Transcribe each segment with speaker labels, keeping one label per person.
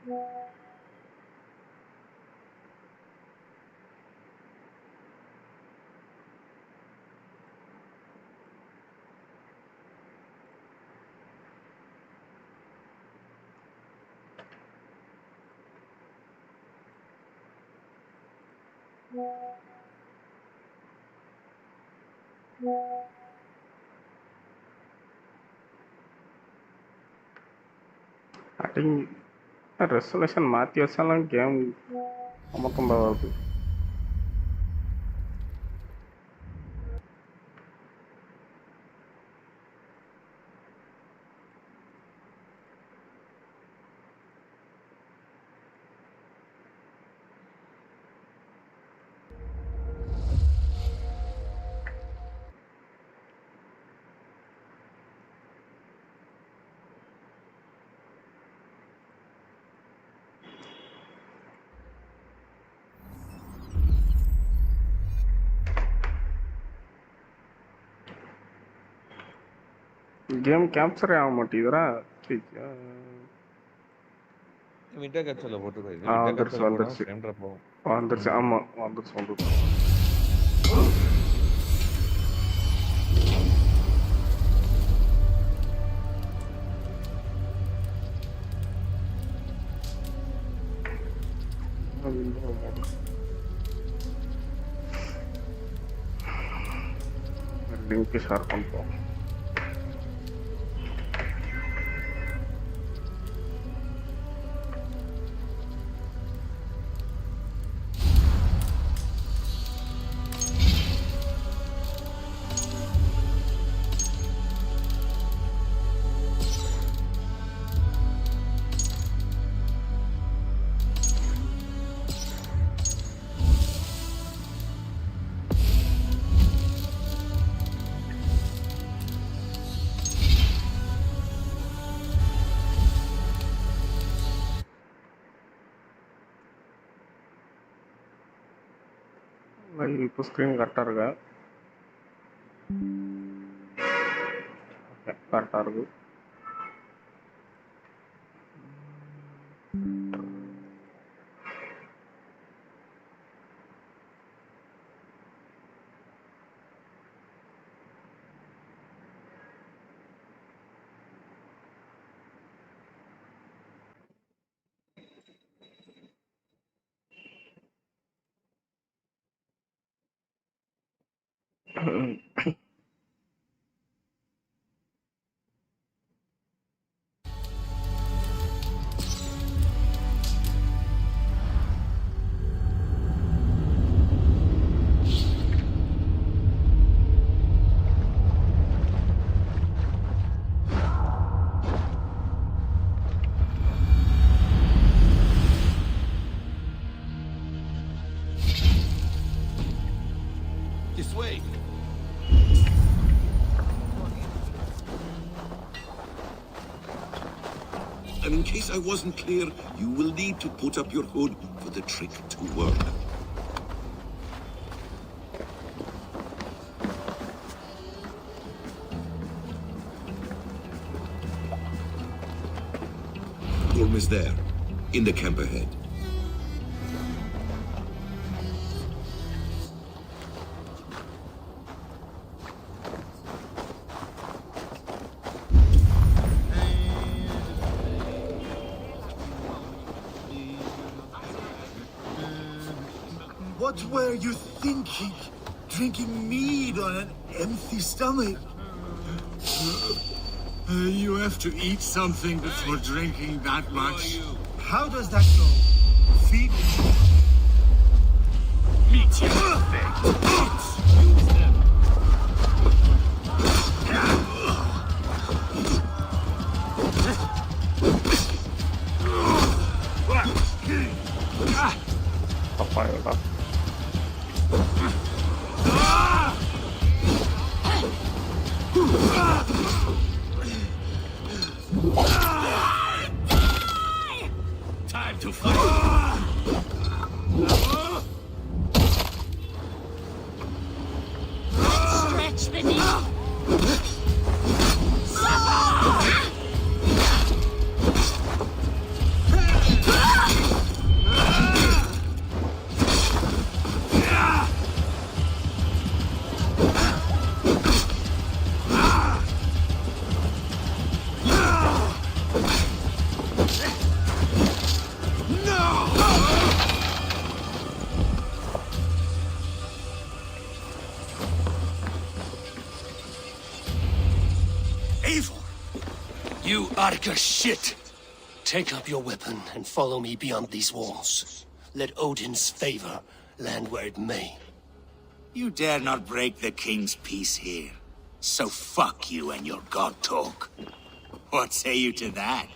Speaker 1: I think resolution மாற்றி வச்சாலும் game அமர்த்தம் வருது. கேம் கேப்சரே ஆக மாட்டேங்குதுரா.
Speaker 2: விண்டோ கேப்சர்ல போட்டு
Speaker 1: வந்துருச்சு வந்துருச்சு வந்துருச்சு. ஆமா வந்துருச்சு வந்துருச்சு. லிங்க் ஷேர் பண்ணுறோம். இப்போ ஸ்க்ரீன் கரெக்டாக இருக்கா? ஓகே கரெக்டாக இருக்கு.
Speaker 3: This way. And in case I wasn't clear, you will need to put up your hood for the trick to work. Orm is there, in the camp ahead.
Speaker 4: What were you thinking? Drinking mead on an empty stomach? You have to eat something before drinking that much. How does that go? Feed meat, you use them.
Speaker 1: Papaya.
Speaker 4: Time to fight.
Speaker 5: Eivor! You Arga shit! Take up your weapon and follow me beyond these walls. Let Odin's favor land where it may.
Speaker 3: You dare not break the king's peace here. So fuck you and your god talk. What say you to that?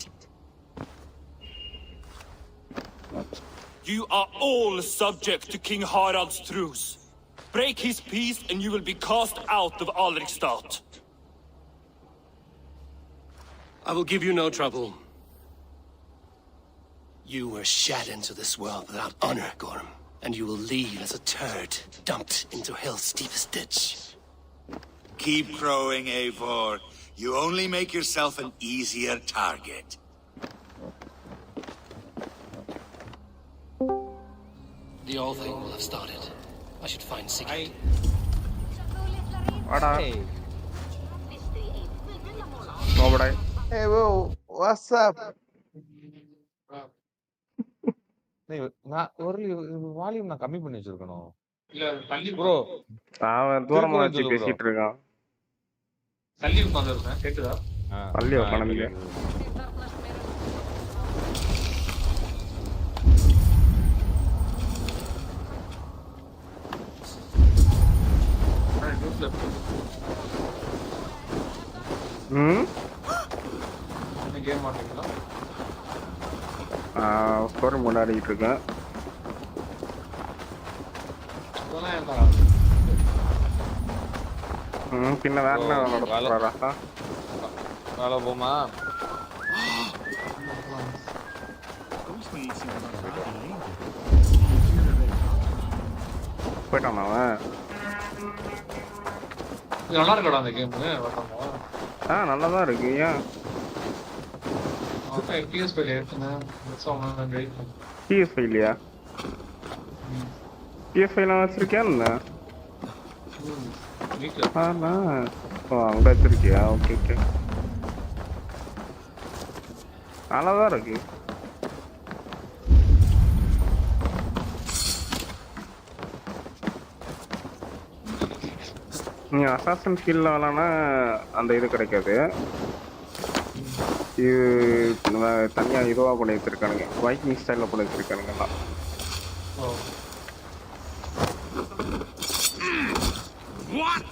Speaker 6: You are all subject to King Harald's truce. Break his peace and you will be cast out of Alrikstad.
Speaker 5: I will give you no trouble. You were shat into this world without honor, Gorm, and you will leave as a turd dumped into hell's deepest ditch.
Speaker 3: Keep crowing, Eivor. You only make yourself an easier target.
Speaker 5: The old thing will have started. I should find Sigurd.
Speaker 1: வாடா
Speaker 2: Hey,
Speaker 1: நோபடா
Speaker 7: Hey, bro, what's up?
Speaker 2: நான் ஒரு volume நான் கம்மி பண்ணி வச்சிருக்கணும்
Speaker 8: இல்ல தள்ளி
Speaker 2: bro.
Speaker 1: அவன் தூரமா வச்சு
Speaker 2: திருக்குறள் சொல்லு bro.
Speaker 1: பேசிட்டு இருக்கான்.
Speaker 8: தள்ளி உட்காந்துருக்கேன் கேக்குதா?
Speaker 1: தள்ளி உட்காந்துங்க. ம்
Speaker 8: கேம் மாட்டீங்களா?
Speaker 1: ஸ்டோரி முன்னாடிட்டு இருக்கேன்.
Speaker 8: இதெல்லாம் என்ன?
Speaker 1: பின்ன வேற என்ன நடத்துறாரா?
Speaker 2: வேலை போமா
Speaker 1: போயிட்டான் அவன்.
Speaker 8: இது நல்லா இருக்கடா அந்த கேம்.
Speaker 1: நல்லா தான் இருக்கு. ஏன்
Speaker 8: PS5 ஏத்துனேன்.
Speaker 1: PS5 இல்லையா? PS5 வச்சிருக்கியா என்ன?
Speaker 8: வீட்ல
Speaker 1: அங்க வச்சிருக்கியா? Okay okay. நல்லாதான் இருக்கு. நீ அசாசன் கீழ விளானா அந்த இது கிடைக்காது. இது தனியா இதுவா பண்ணி வச்சிருக்கானுங்க. வைக்கிங் ஸ்டைல்ல பண்ணி வச்சிருக்கானுங்க எல்லாம்.
Speaker 3: What?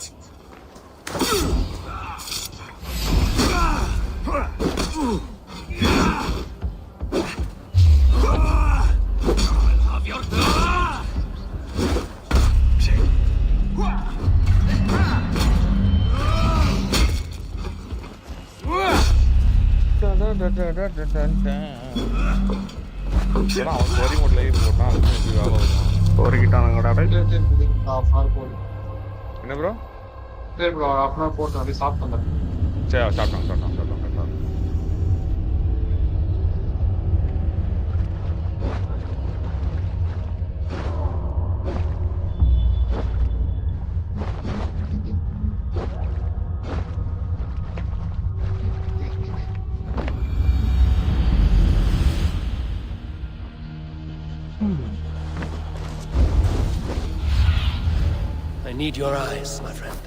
Speaker 2: அவன் ஸ்டோரி மோட்லயே போட்டான். அதுக்கு எப்படி வேலை வரும்?
Speaker 1: போரிக்கிட்டானுங்கடா.
Speaker 2: என்ன ப்ரோ?
Speaker 8: சரி ப்ரோ, half an hour போட்டு அப்படியே சாப்பிட்டு வந்துடுறேன்.
Speaker 2: சரி சாப்பிட்டான்.
Speaker 5: I need your eyes, my friend.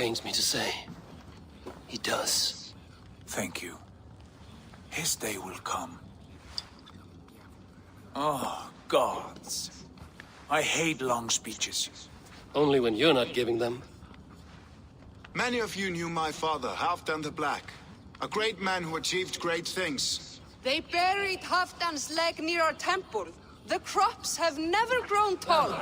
Speaker 5: pains me to say, he does.
Speaker 3: Thank you. His day will come. Oh, gods. I hate long speeches.
Speaker 5: Only when you're not giving them.
Speaker 9: Many of you knew my father, Halfdan the Black. A great man who achieved great things.
Speaker 10: They buried Halfdan's leg near our temple. The crops have never grown tall.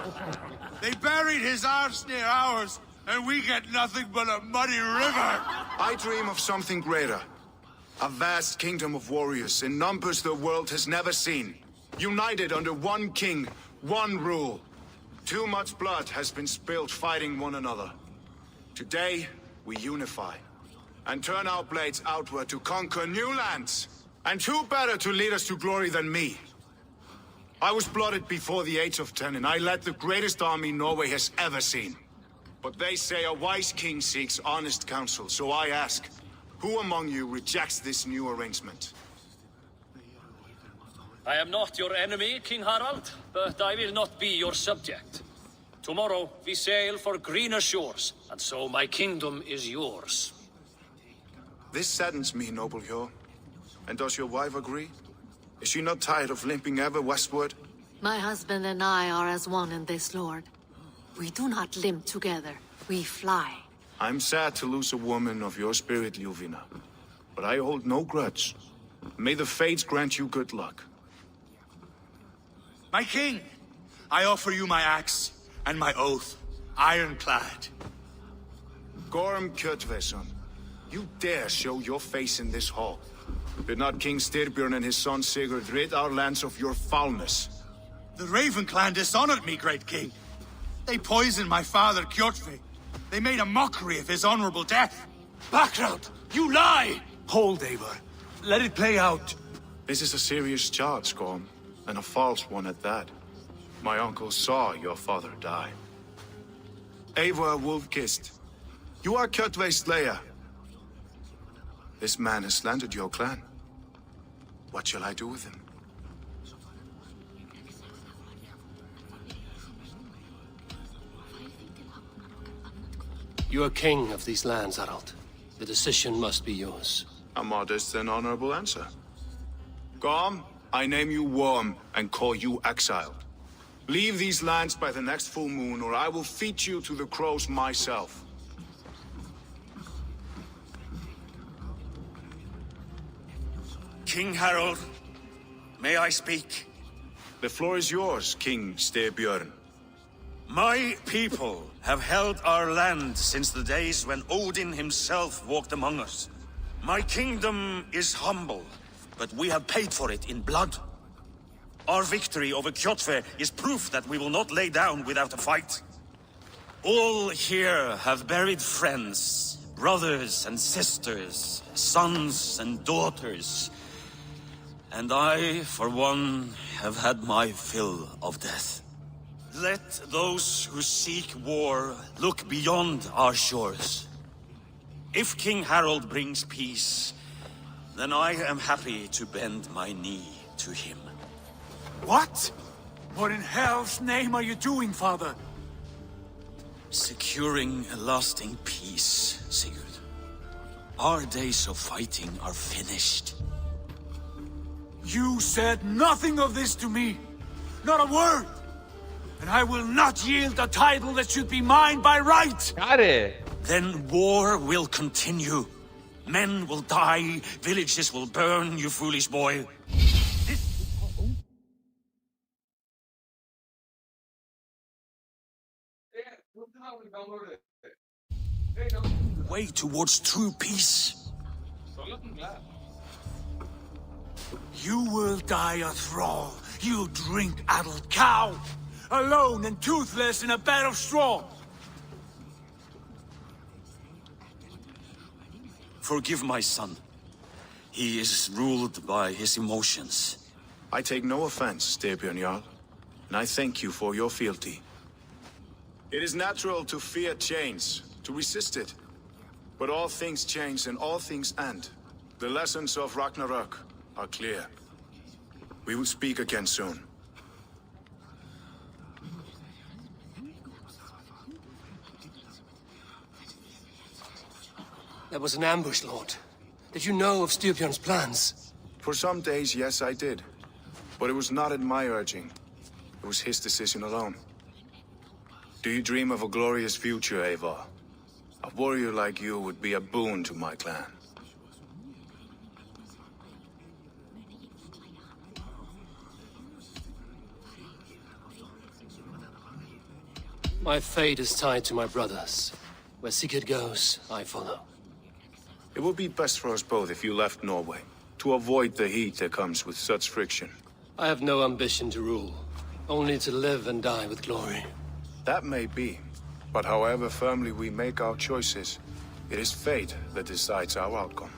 Speaker 4: They buried his arse near ours, and we get nothing but a muddy river.
Speaker 9: I dream of something greater. A vast kingdom of warriors in numbers the world has never seen. United under one king, one rule. Too much blood has been spilled fighting one another. Today, we unify. And turn our blades outward to conquer new lands. And who better to lead us to glory than me? I was blooded before the age of 10, and I led the greatest army Norway has ever seen. But they say a wise king seeks honest counsel, so I ask, who among you rejects this new arrangement?
Speaker 6: I am not your enemy, King Harald, but I will not be your subject. Tomorrow we sail for greener shores, and so my kingdom is yours.
Speaker 9: This saddens me, noble Hjor. And does your wife agree? Is she not tired of limping ever westward?
Speaker 10: My husband and I are as one in this, Lord. We do not limp together. We fly.
Speaker 9: I'm sad to lose a woman of your spirit, Ljuvina. But I hold no grudge. May the fates grant you good luck.
Speaker 4: My king, I offer you my axe and my oath, ironclad.
Speaker 9: Gorm Kjotveson, you dare show your face in this hall. Did not King Styrbjörn and his son Sigurd rid our lands of your foulness?
Speaker 4: The Raven clan dishonored me, great king. They poisoned my father, Kjotve. They made a mockery of his honorable death.
Speaker 5: Background! You lie!
Speaker 4: Hold, Eivor. Let it play out.
Speaker 9: This is a serious charge, Gorm, and a false one at that. My uncle saw your father die. Eivor Wolf-Kissed, you are Kjotve's slayer. This man has slandered your clan. What shall I do with him?
Speaker 5: You are king of these lands, Harald. The decision must be yours.
Speaker 9: A modest and honorable answer. Gorm, I name you Worm and call you exiled. Leave these lands by the next full moon, or I will feed you to the crows myself.
Speaker 3: King Harald, may I speak?
Speaker 9: The floor is yours, King Styrbjörn.
Speaker 3: My people have held our land since the days when Odin himself walked among us. My kingdom is humble, but we have paid for it in blood. Our victory over Kjotve is proof that we will not lay down without a fight. All here have buried friends, brothers and sisters, sons and daughters. And I, for one, have had my fill of death. Let those who seek war look beyond our shores. If King Harald brings peace, then I am happy to bend my knee to him.
Speaker 4: What? What in hell's name are you doing, father?
Speaker 3: Securing a lasting peace, Sigurd. Our days of fighting are finished.
Speaker 4: You said nothing of this to me. Not a word. And I will not yield a title that should be mine by right.
Speaker 2: யாரு?
Speaker 3: Then war will continue. Men will die, villages will burn, you foolish boy. Way towards true peace.
Speaker 4: You will die a thrall. You drink-addled cow. Alone and toothless in a bed of straw.
Speaker 3: Forgive my son. He is ruled by his emotions.
Speaker 9: I take no offense, Styrbjörn Jarl, and I thank you for your fealty. It is natural to fear change, to resist it. But all things change and all things end. The lessons of Ragnarok are clear. We will speak again soon.
Speaker 5: That was an ambush, Lord. Did you know of Styrbjörn's plans?
Speaker 9: For some days, yes, I did. But it was not at my urging. It was his decision alone. Do you dream of a glorious future, Eivor? A warrior like you would be a boon to my clan.
Speaker 5: My fate is tied to my brothers. Where Sigurd goes, I follow.
Speaker 9: It would be best for us both if you left Norway, to avoid the heat that comes with such friction.
Speaker 5: I have no ambition to rule, only to live and die with glory.
Speaker 9: That may be, but however firmly we make our choices, it is fate that decides our outcome.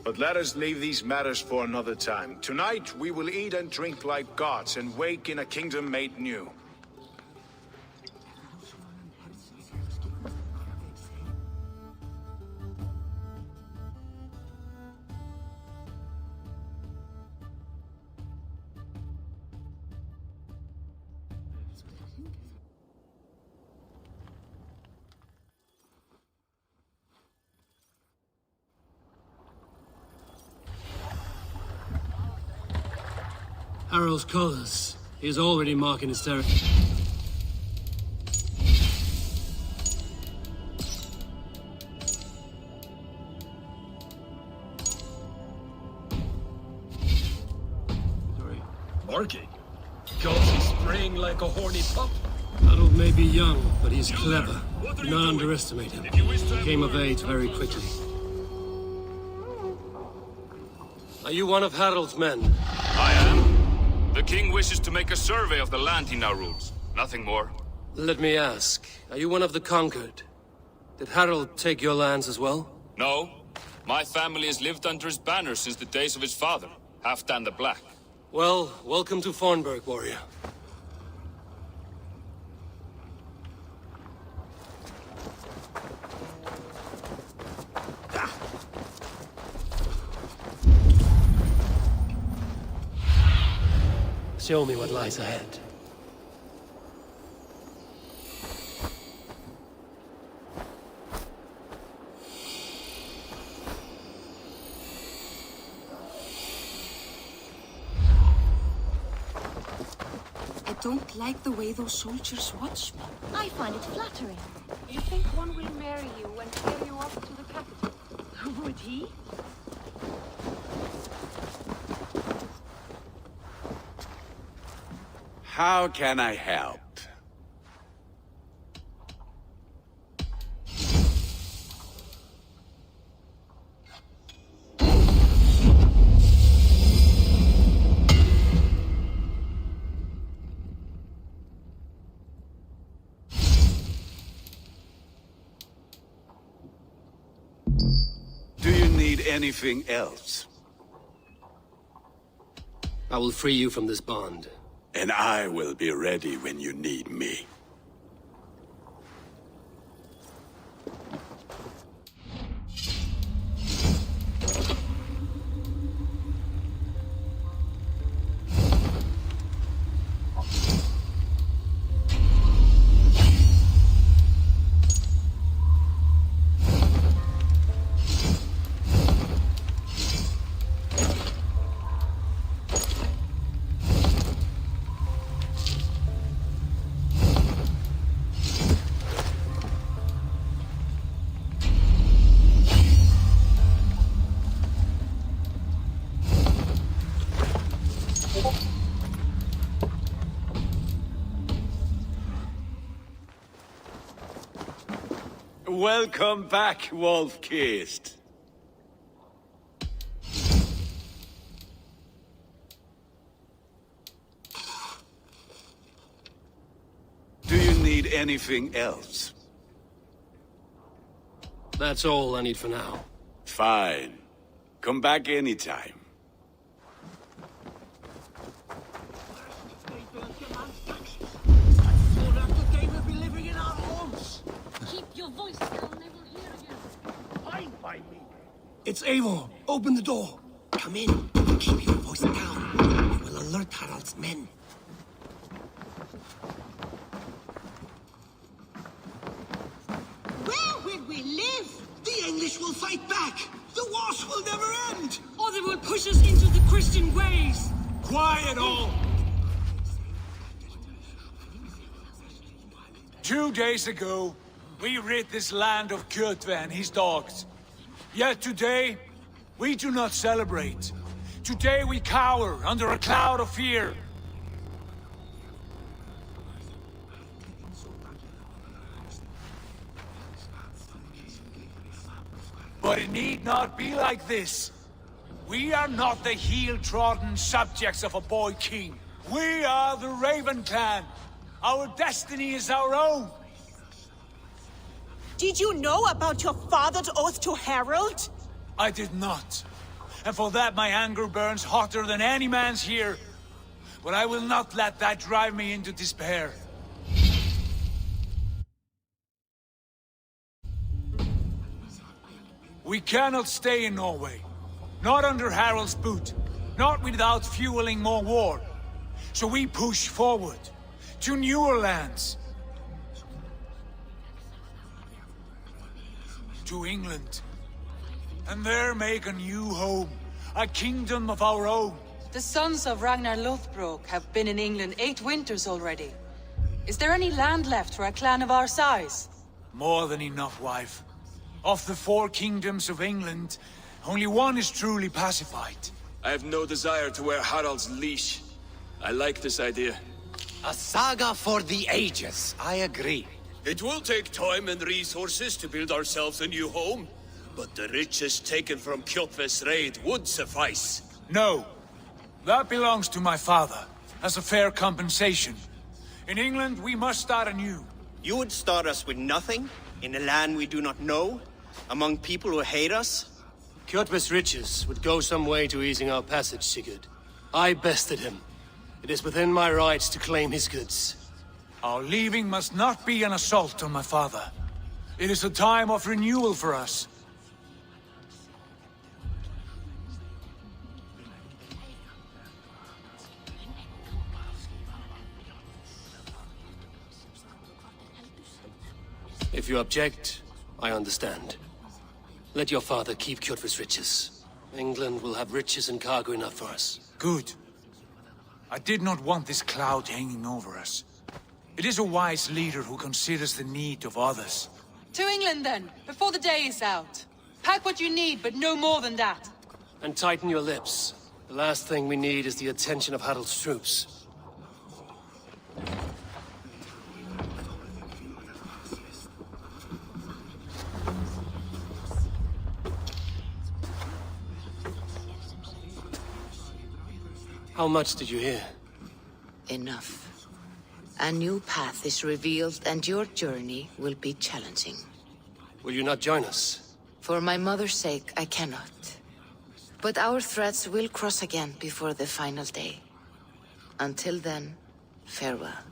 Speaker 9: But let us leave these matters for another time. Tonight, we will eat and drink like gods and wake in a kingdom made new.
Speaker 5: Harald's colors. He is already marking his territory.
Speaker 4: Barking? Because he's spraying like a horny pup?
Speaker 5: Harold may be young, but he's clever. Do not underestimate him. He came of age very quickly. Are you one of Harold's men?
Speaker 11: I am. The king wishes to make a survey of the land he now rules. Nothing more.
Speaker 5: Let me ask, are you one of the conquered? Did Harold take your lands as well?
Speaker 11: No. My family has lived under his banner since the days of his father, Halfdan the Black.
Speaker 5: Well, welcome to Fornburg, warrior. Show me what lies ahead.
Speaker 10: I don't like the way those soldiers watch me.
Speaker 12: I find it flattering. You think one will marry you and carry you off to the capital? Would he?
Speaker 4: How can I help? Do you need anything else?
Speaker 5: I will free you from this bond.
Speaker 4: And I will be ready when you need me. Welcome back, Wolf-Kissed. Do you need anything else?
Speaker 5: That's all I need for now.
Speaker 4: Fine. Come back anytime.
Speaker 12: Keep your voice down, they will hear you.
Speaker 5: Fine by me. It's Eivor. Open the door. Come in. Keep your voice down. We will alert Harald's men.
Speaker 13: Where will we live? The
Speaker 4: will fight back! The wars will never end!
Speaker 12: Or they will push us into the Christian ways!
Speaker 4: Quiet all! 2 days ago, we rid this land of Kjotve and his dogs. Yet today, we do not celebrate. Today we cower under a cloud of fear. But it need not be like this. We are not the heel-trodden subjects of a boy king. We are the Raven clan. Our destiny is our own.
Speaker 13: Did you know about your father's oath to Harold?
Speaker 4: I did not. And for that my anger burns hotter than any man's here. But I will not let that drive me into despair. We cannot stay in Norway. Not under Harald's boot. Not without fueling more war. So we push forward. To newer lands. To England. And there make a new home. A kingdom of our own.
Speaker 14: The sons of Ragnar Lothbrok have been in England 8 winters already. Is there any land left for a clan of our size?
Speaker 4: More than enough, wife. Of the 4 kingdoms of England, only one is truly pacified.
Speaker 11: I have no desire to wear Harald's leash. I like this idea.
Speaker 5: A saga for the ages, I agree.
Speaker 3: It will take time and resources to build ourselves a new home, but the riches taken from Kjotve's raid would suffice.
Speaker 4: No. That belongs to my father, as a fair compensation. In England, we must start anew.
Speaker 15: You would start us with nothing? In a land we do not know? Among people who hate us?
Speaker 5: Kjotve's riches would go some way to easing our passage, Sigurd. I bested him. It is within my rights to claim his goods.
Speaker 4: Our leaving must not be an assault on my father. It is a time of renewal for us.
Speaker 5: If you object, I understand. Let your father keep Kjotve's riches. England will have riches and cargo enough for us.
Speaker 4: Good. I did not want this cloud hanging over us. It is a wise leader who considers the need of others.
Speaker 14: To England then, before the day is out. Pack what you need, but no more than that.
Speaker 5: And tighten your lips. The last thing we need is the attention of Harald's troops. How much did you hear?
Speaker 16: Enough. A new path is revealed and your journey will be challenging.
Speaker 5: Will you not join us?
Speaker 16: For my mother's sake, I cannot. But our threads will cross again before the final day. Until then, farewell.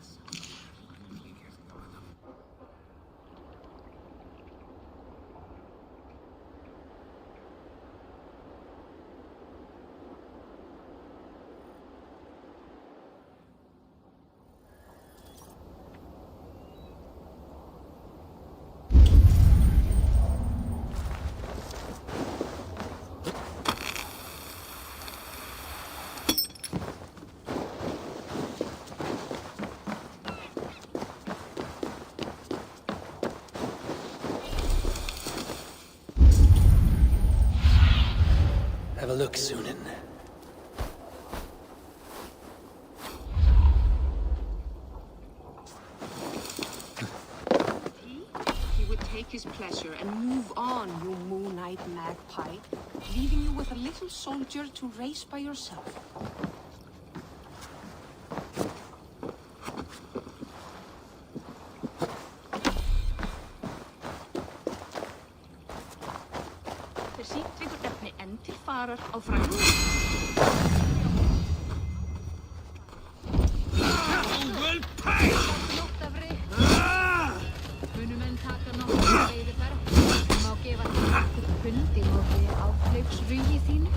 Speaker 5: Have a look, Sunan.
Speaker 12: He would take his pleasure and move on, you moonlight magpie, leaving you with a little soldier to race by yourself. Farar á fræðum.
Speaker 4: You will pay!
Speaker 12: Munu menn taka nokkra veiðiferð. Má gefa þér nokkur pund í móti áhlaugsrugi þínu.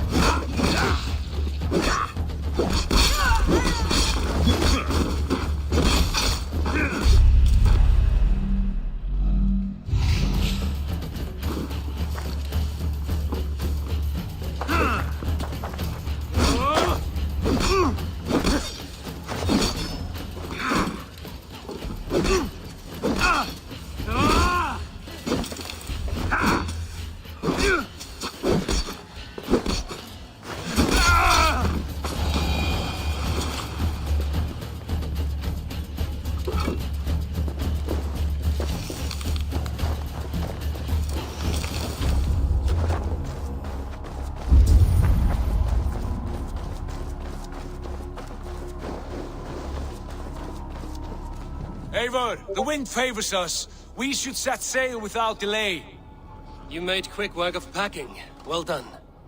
Speaker 4: Eivor, the wind favors us. We should set sail without delay.
Speaker 5: You made quick work of packing. Well done.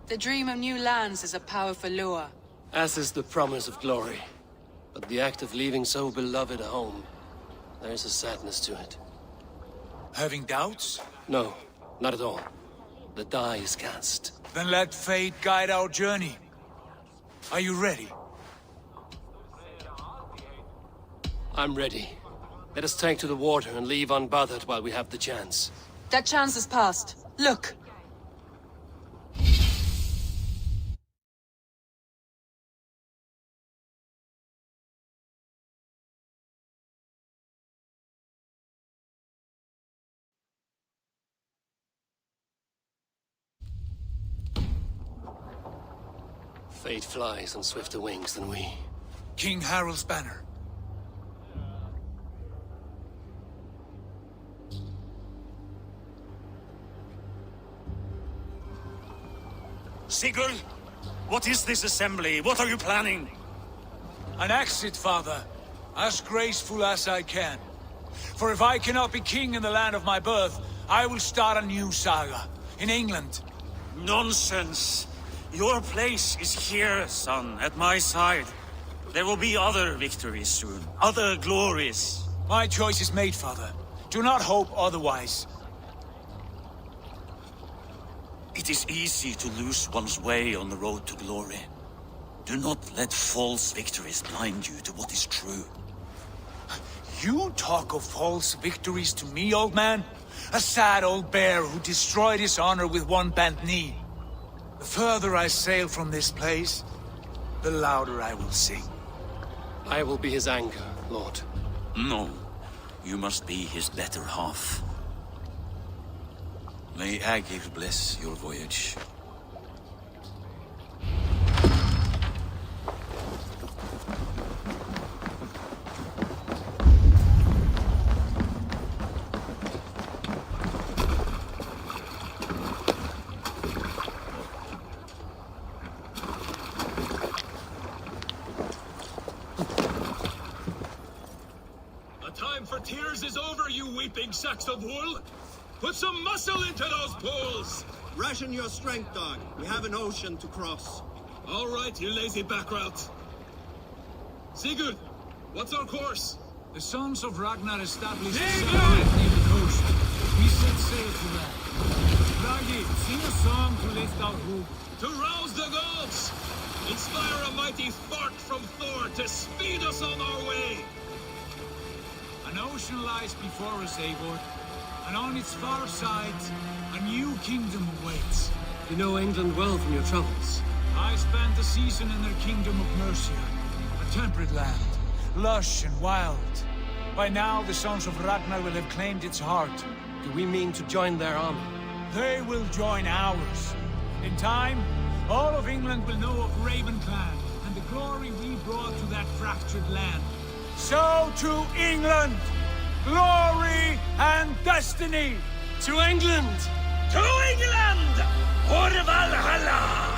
Speaker 14: The dream of new lands is a powerful lure.
Speaker 5: As is the promise of glory. But the act of leaving so beloved a home, there's a sadness to it.
Speaker 4: Having doubts?
Speaker 5: No, not at all. The die is cast.
Speaker 4: Then let fate guide our journey. Are you ready?
Speaker 5: I'm ready. Let us take to the water and leave unbothered while we have the chance.
Speaker 14: That chance is past. Look!
Speaker 5: Fate flies on swifter wings than we.
Speaker 4: King Harald's banner.
Speaker 3: Sigurd, what is this assembly? What are you planning?
Speaker 4: An exit, father. As graceful as I can. For if I cannot be king in the land of my birth, I will start a new saga. In England.
Speaker 3: Nonsense. Your place is here, son, at my side. There will be other victories soon. Other glories.
Speaker 4: My choice is made, father. Do not hope otherwise.
Speaker 3: It is easy to lose one's way on the road to glory. Do not let false victories blind you to what is true.
Speaker 4: You talk of false victories to me, old man? A sad old bear who destroyed his honor with one bent knee. The further I sail from this place, the louder I will sing.
Speaker 5: I will be his anchor, Lord.
Speaker 3: No, you must be his better half. May Eivor bless your voyage.
Speaker 17: Tears is over, you weeping sacks of wool! Put some muscle into those poles!
Speaker 15: Ration your strength, dog. We have an ocean to cross.
Speaker 17: All right, you lazy backrout. Sigurd, what's our course?
Speaker 4: The sons of Ragnar established a settlement near the coast. We set sail to that. Raggi, sing a song to lift our hoop.
Speaker 17: To rouse the gods! Inspire a mighty fart from Thor to speed us on our way!
Speaker 4: An ocean lies before us, Eivor, and on its far side, a new kingdom awaits.
Speaker 5: You know England well from your travels.
Speaker 4: I spent a season in their kingdom of Mercia, a temperate land, lush and wild. By now, the sons of Ragnar will have claimed its heart.
Speaker 5: Do we mean to join their army?
Speaker 4: They will join ours. In time, all of England will know of Raven Clan and the glory we brought to that fractured land. So to England! Glory and destiny!
Speaker 5: To England!
Speaker 3: To England! For Valhalla!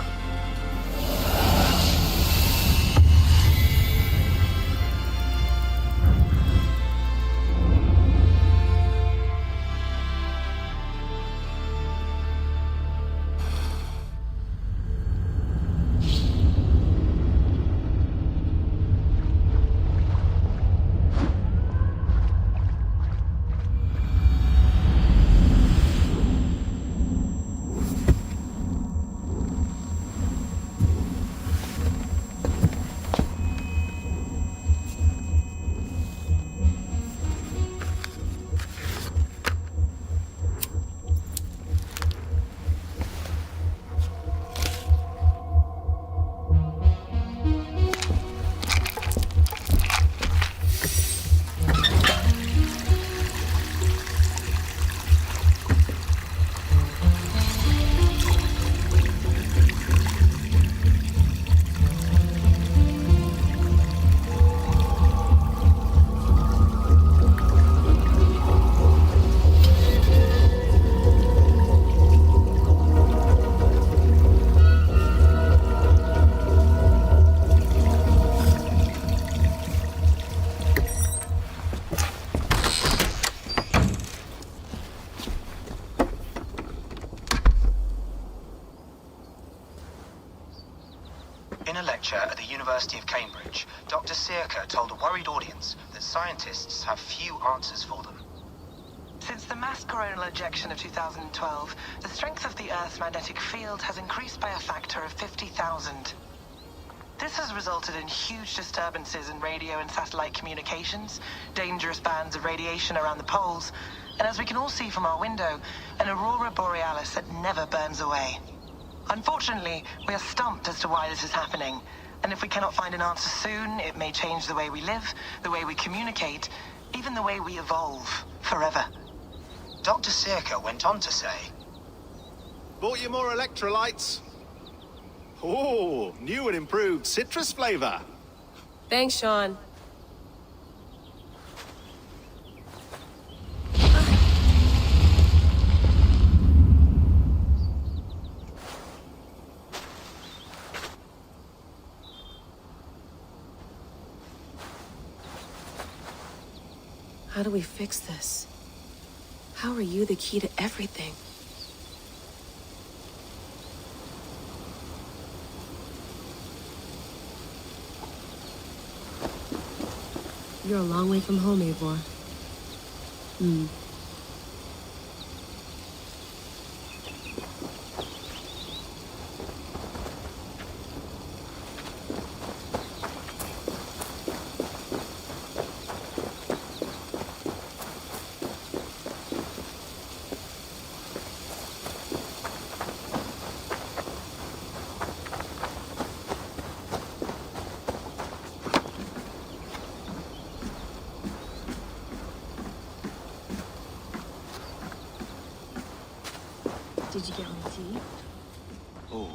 Speaker 18: In a lecture at the University of Cambridge, Dr. Circa told a worried audience that scientists have few answers for them.
Speaker 19: Since the mass coronal ejection of 2012, the strength of the Earth's magnetic field has increased by a factor of 50,000. This has resulted in huge disturbances in radio and satellite communications, dangerous bands of radiation around the poles, and as we can all see from our window, an aurora borealis that never burns away. Unfortunately, we are stumped as to why this is happening, and if we cannot find an answer soon, it may change the way we live, the way we communicate, even the way we evolve, forever.
Speaker 18: Dr. Circa went on to say,
Speaker 20: Bought you more electrolytes? Oh, new and improved citrus flavor.
Speaker 21: Thanks, Sean. How do we fix this? How are you the key to everything? You're a long way from home, Eivor.
Speaker 22: Did you get me tea?
Speaker 20: Oh,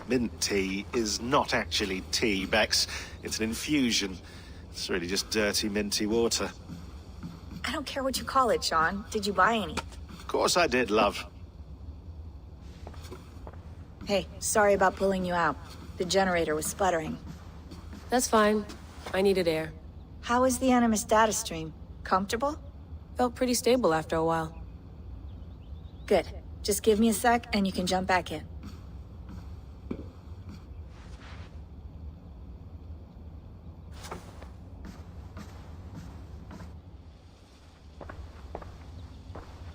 Speaker 20: mint tea is not actually tea, Bex. It's an infusion. It's really just dirty, minty water.
Speaker 22: I don't care what you call it, Sean. Did you buy any?
Speaker 20: Of course I did, love.
Speaker 22: Hey, sorry about pulling you out. The generator was sputtering.
Speaker 21: That's fine. I needed air.
Speaker 22: How was the Animus data stream? Comfortable?
Speaker 21: Felt pretty stable after a while.
Speaker 22: Good. Just give me a sec and you can jump back in.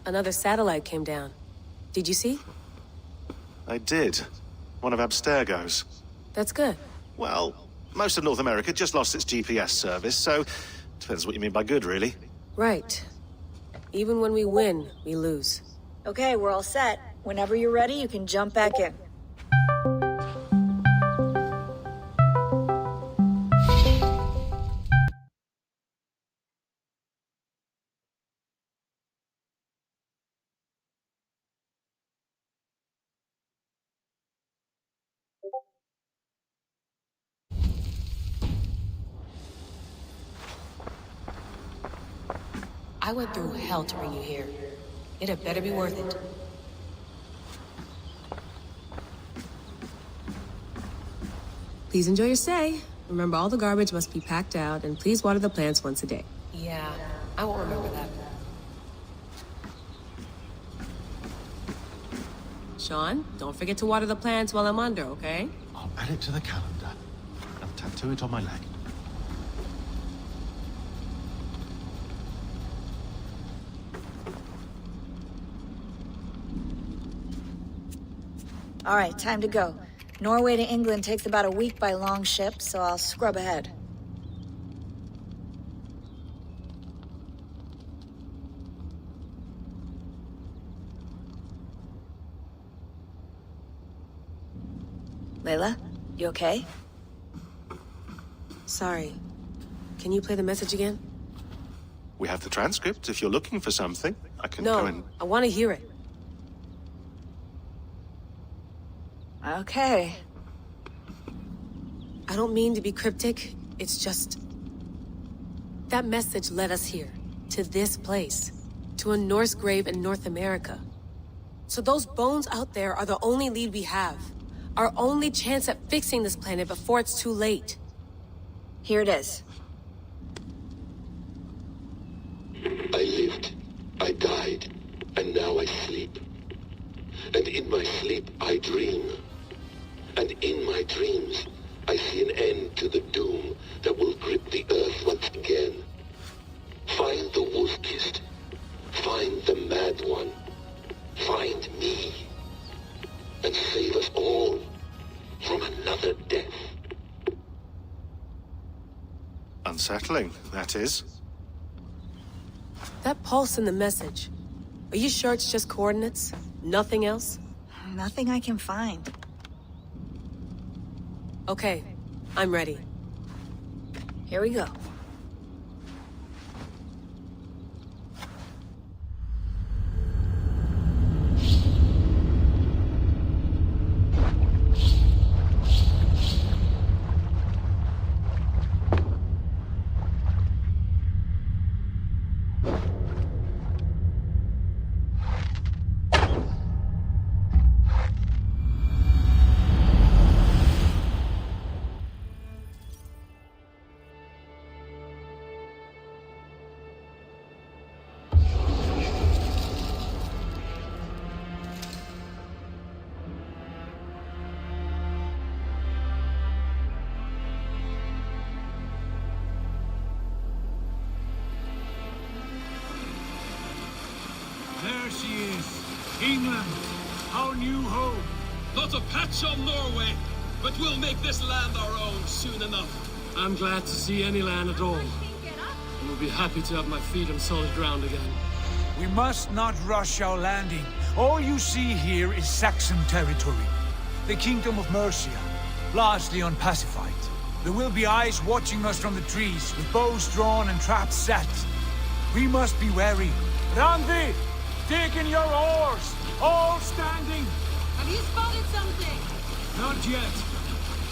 Speaker 21: Another satellite came down. Did you see?
Speaker 20: I did. One of Abstergo's.
Speaker 21: That's good.
Speaker 20: Well, most of North America just lost its GPS service, so depends what you mean by good, really.
Speaker 21: Right. Even when we win, we lose.
Speaker 22: Okay, we're all set. Whenever you're ready, you can jump back in.
Speaker 21: I went through hell to bring you here. It had better be worth it. Please enjoy your stay. Remember, all the garbage must be packed out, and please water the plants once a day. Yeah, I won't remember that. Sean, don't forget to water the plants while I'm under, okay?
Speaker 23: I'll add it to the calendar and tattoo it on my leg.
Speaker 22: All right, time to go. Norway to England takes about a week by long ship, so I'll scrub ahead. Layla, you okay?
Speaker 21: Sorry. Can you play the message again?
Speaker 20: We have the transcript if you're looking for something. I can
Speaker 21: No,
Speaker 20: go and...
Speaker 21: I want to hear it.
Speaker 22: Okay.
Speaker 21: I don't mean to be cryptic. It's just... that message led us here. To this place. To a Norse grave in North America. So those bones out there are the only lead we have. Our only chance at fixing this planet before it's too late.
Speaker 22: Here it is.
Speaker 24: I lived, I died, and now I sleep. And in my sleep I dream. And in my dreams, I see an end to the doom that will grip the earth once again. Find the wolf-kissed. Find the mad one. Find me. And save us all from another death.
Speaker 20: Unsettling, that is.
Speaker 21: That pulse in the message. Are you sure it's just coordinates? Nothing else?
Speaker 22: Nothing I can find.
Speaker 21: Okay, I'm ready.
Speaker 22: Here we go.
Speaker 4: There she is. England, our new home.
Speaker 17: Not a patch on Norway, but we'll make this land our own soon enough.
Speaker 5: I'm glad to see any land at all. And will be happy to have my feet on solid ground again.
Speaker 4: We must not rush our landing. All you see here is Saxon territory. The Kingdom of Mercia, largely unpacified. There will be eyes watching us from the trees, with bows drawn and traps set. We must be wary. Randi! Dig in your oars! All standing!
Speaker 14: Have you spotted something?
Speaker 4: Not yet.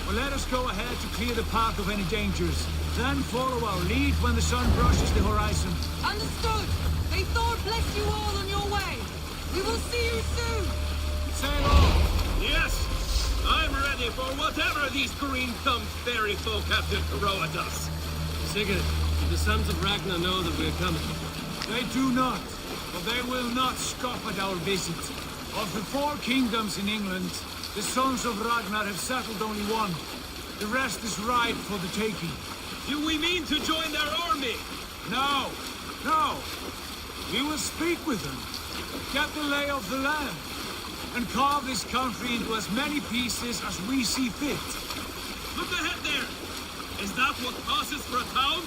Speaker 4: Well, let us go ahead to clear the path of any dangers. Then follow our lead when the sun brushes the horizon.
Speaker 14: Understood! May Thor bless you all on your way! We will see you soon!
Speaker 4: Sail on!
Speaker 17: Yes! I'm ready for whatever these green-thumbed fairy folk have to throw at us.
Speaker 5: Sigurd, the sons of Ragnar know that we're coming.
Speaker 4: They do not, but they will not scoff at our visit. Of the 4 kingdoms in England, the sons of Ragnar have settled only one. The rest is ripe for the taking.
Speaker 17: Do we mean to join their army?
Speaker 4: No, no. We will speak with them, get the lay of the land, and carve this country into as many pieces as we see fit.
Speaker 17: Look ahead there! Is that what passes for a town?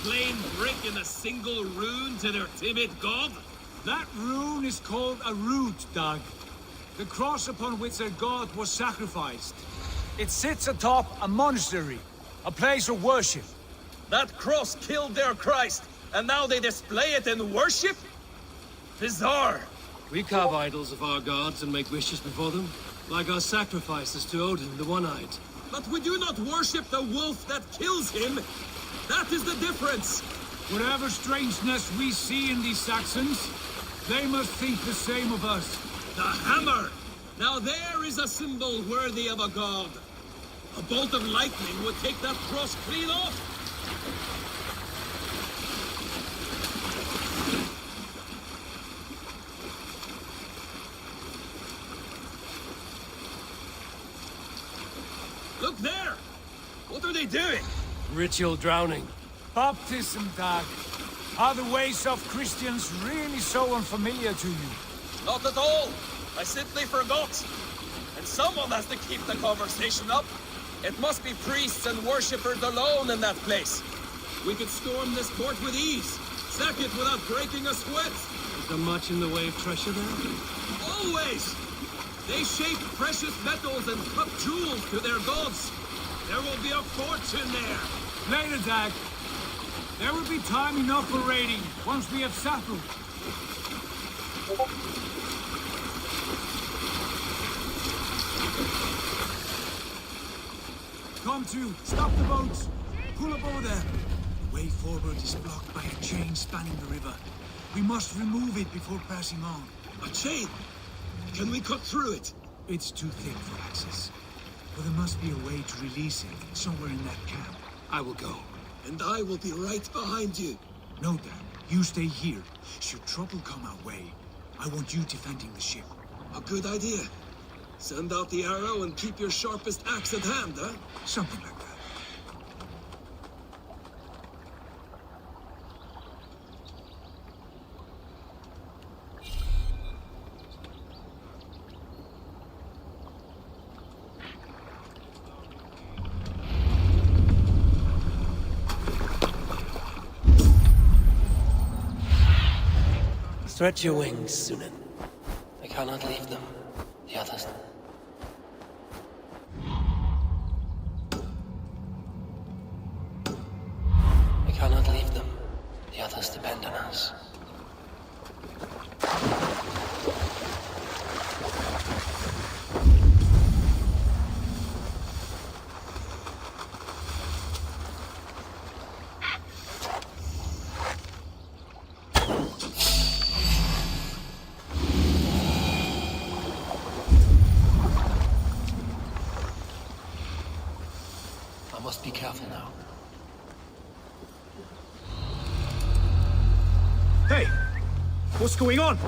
Speaker 17: Plain brick and a single rune to their timid god?
Speaker 4: That rune is called a root, Dag. The cross upon which their god was sacrificed. It sits atop a monastery, a place of worship.
Speaker 17: That cross killed their Christ, and now they display it in worship? Bizarre.
Speaker 5: We carve idols of our gods and make wishes before them, like our sacrifices to Odin, the One-Eyed.
Speaker 17: But we do not worship the wolf that kills him. That is the difference.
Speaker 4: Whatever strangeness we see in these Saxons, they must think the same of us.
Speaker 17: The hammer! Now there is a symbol worthy of a god. A bolt of lightning would take that cross clean off. Look there! What are they doing?
Speaker 5: Ritual drowning.
Speaker 4: Baptism, Dag. Are the ways of Christians really so unfamiliar to you?
Speaker 17: Not at all. I simply forgot. And someone has to keep the conversation up. It must be priests and worshippers alone in that place. We could storm this port with ease. Sack it without breaking a sweat.
Speaker 5: Is there much in the way of treasure there?
Speaker 17: Always! They shape precious metals and cut jewels to their gods. There will be a fortune there.
Speaker 4: Later, Dag. There will be time enough for raiding, once we have settled. Come to, stop the boats. Pull up over there. The way forward is blocked by a chain spanning the river. We must remove it before passing on.
Speaker 17: A chain? Can we cut through it?
Speaker 4: It's too thick for access. But there must be a way to release it, somewhere in that camp.
Speaker 5: I will go.
Speaker 17: And I will be right behind you.
Speaker 4: No, Dan. You stay here. Should trouble come our way, I want you defending the ship.
Speaker 17: A good idea. Send out the arrow and keep your sharpest axe at hand, huh?
Speaker 4: Something like that.
Speaker 5: Stretch your wings, Sunan. I cannot leave them. The others... I cannot leave them. The others depend on us. I must be careful now.
Speaker 4: Hey! What's going on?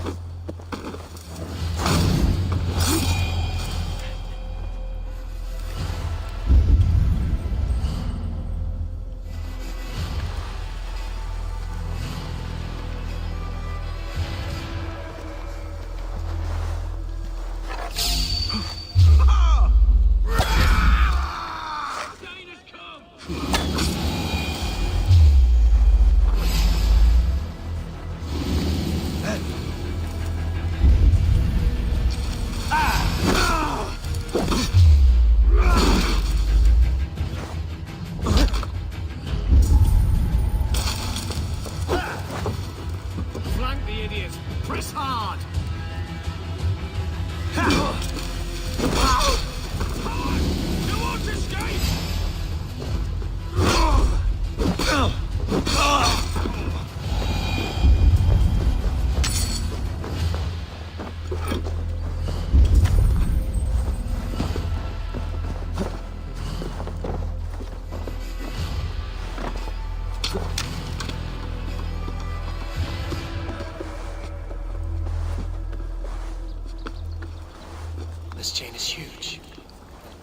Speaker 5: This chain is huge.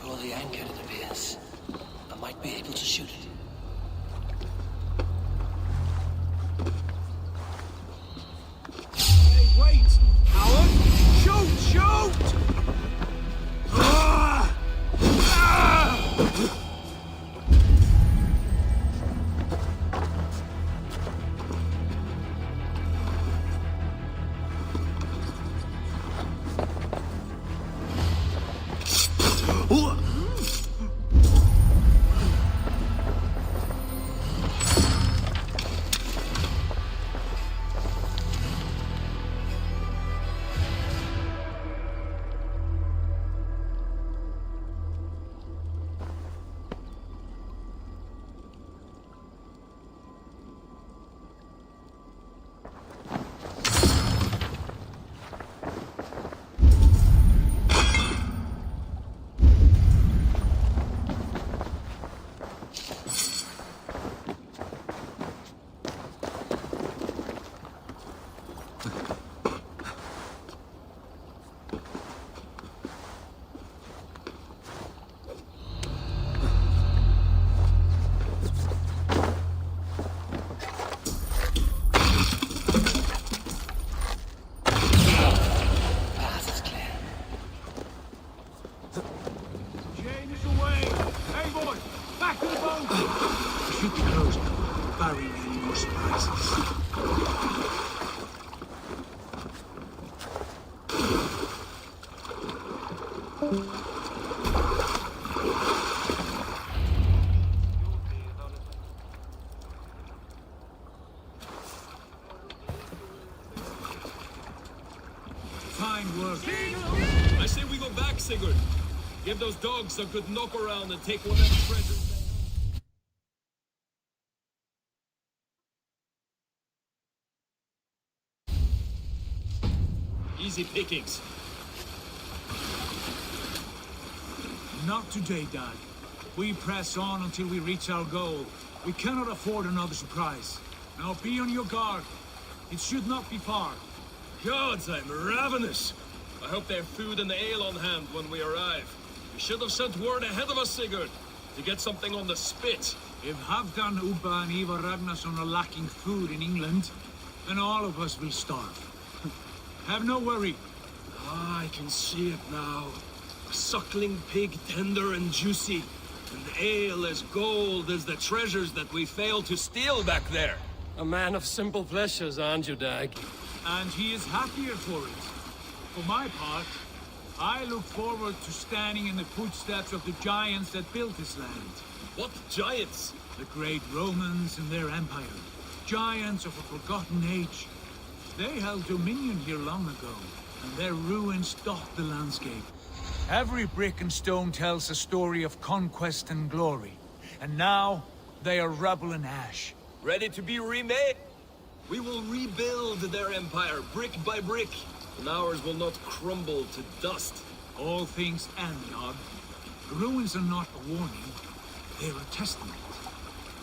Speaker 5: Pull the anchor, it appears. I might be able to shoot it.
Speaker 4: Hey, wait! Howard! Shoot! Shoot! Eivor! Back to the boat! It should be closed now. Barring any more surprises. Fine work.
Speaker 17: I say we go back, Sigurd. Give those dogs a good knock around and take whatever treasure. Easy pickings.
Speaker 4: Not today, Dad. We press on until we reach our goal. We cannot afford another surprise. Now be on your guard. It should not be far.
Speaker 17: Gods, I'm ravenous. I hope they have food and ale on hand when we arrive. We should have sent word ahead of us, Sigurd, to get something on the spit.
Speaker 4: If Halfdan, Ubba, and Eivor Ragnarsson are lacking food in England, then all of us will starve. Have no worry.
Speaker 17: Ah, I can see it now. A suckling pig, tender and juicy. And ale as gold as the treasures that we failed to steal back there.
Speaker 5: A man of simple pleasures, aren't you, Dag?
Speaker 4: And he is happier for it. For my part, I look forward to standing in the footsteps of the giants that built this land.
Speaker 17: What giants?
Speaker 4: The great Romans and their empire. Giants of a forgotten age. They held dominion here long ago, and their ruins dot the landscape. Every brick and stone tells a story of conquest and glory. And now, they are rubble and ash.
Speaker 17: Ready to be remade? We will rebuild their empire, brick by brick. And ours will not crumble to dust.
Speaker 4: All things end, Nog. The ruins are not a warning. They're a testament.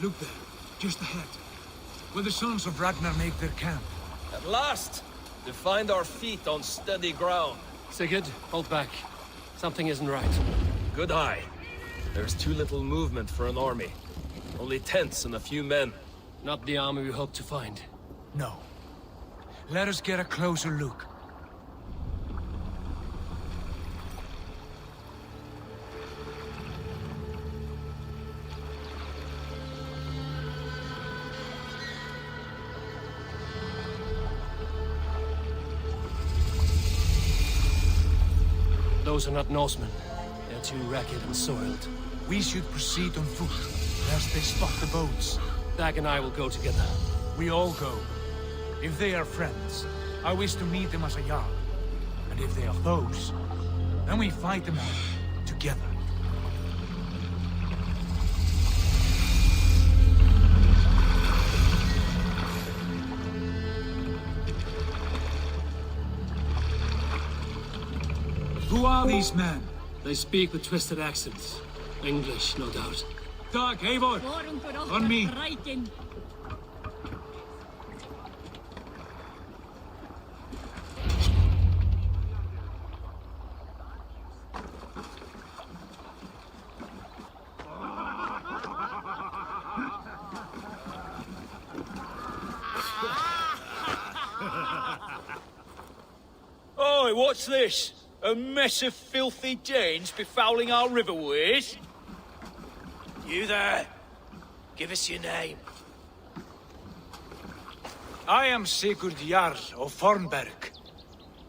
Speaker 4: Look there, just ahead. Where the sons of Ragnar make their camp.
Speaker 17: At last! To find our feet on steady ground.
Speaker 5: Sigurd, hold back. Something isn't right.
Speaker 17: Good eye. There's too little movement for an army. Only tents and a few men.
Speaker 5: Not the army we hoped to find.
Speaker 4: No. Let us get a closer look.
Speaker 5: Those are not Norsemen. They're too ragged and soiled.
Speaker 4: We should proceed on foot, lest they spot the boats.
Speaker 5: Dag and I will go together.
Speaker 4: We all go. If they are friends, I wish to meet them as a Jarl. And if they are foes, then we fight them all, together. Who are these men?
Speaker 5: They speak with twisted accents. English, no doubt.
Speaker 4: Dag, Eivor! On me!
Speaker 1: Oi, what's this? A mess of filthy Danes befouling our riverways?
Speaker 5: You there! Give us your name.
Speaker 4: I am Sigurd Jarl of Fornberg.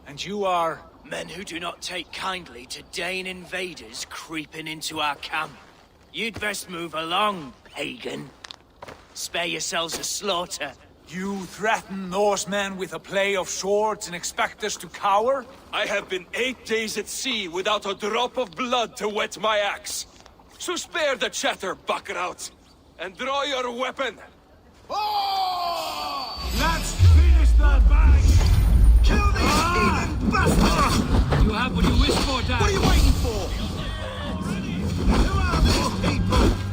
Speaker 4: And you are...
Speaker 5: Men who do not take kindly to Dane invaders creeping into our camp. You'd best move along, pagan. Spare yourselves a slaughter.
Speaker 4: You threaten Norsemen with a play of swords and expect us to cower?
Speaker 17: I have been 8 days at sea without a drop of blood to wet my axe. So spare the chatter, Buckerout, and draw your weapon.
Speaker 4: Let's finish the bag!
Speaker 9: Kill these heathen bastards!
Speaker 4: You have what you wish for, Dad.
Speaker 9: What are you waiting for? Who are these people?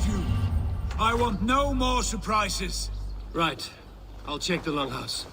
Speaker 4: of you. I want no more surprises.
Speaker 5: Right. I'll check the longhouse.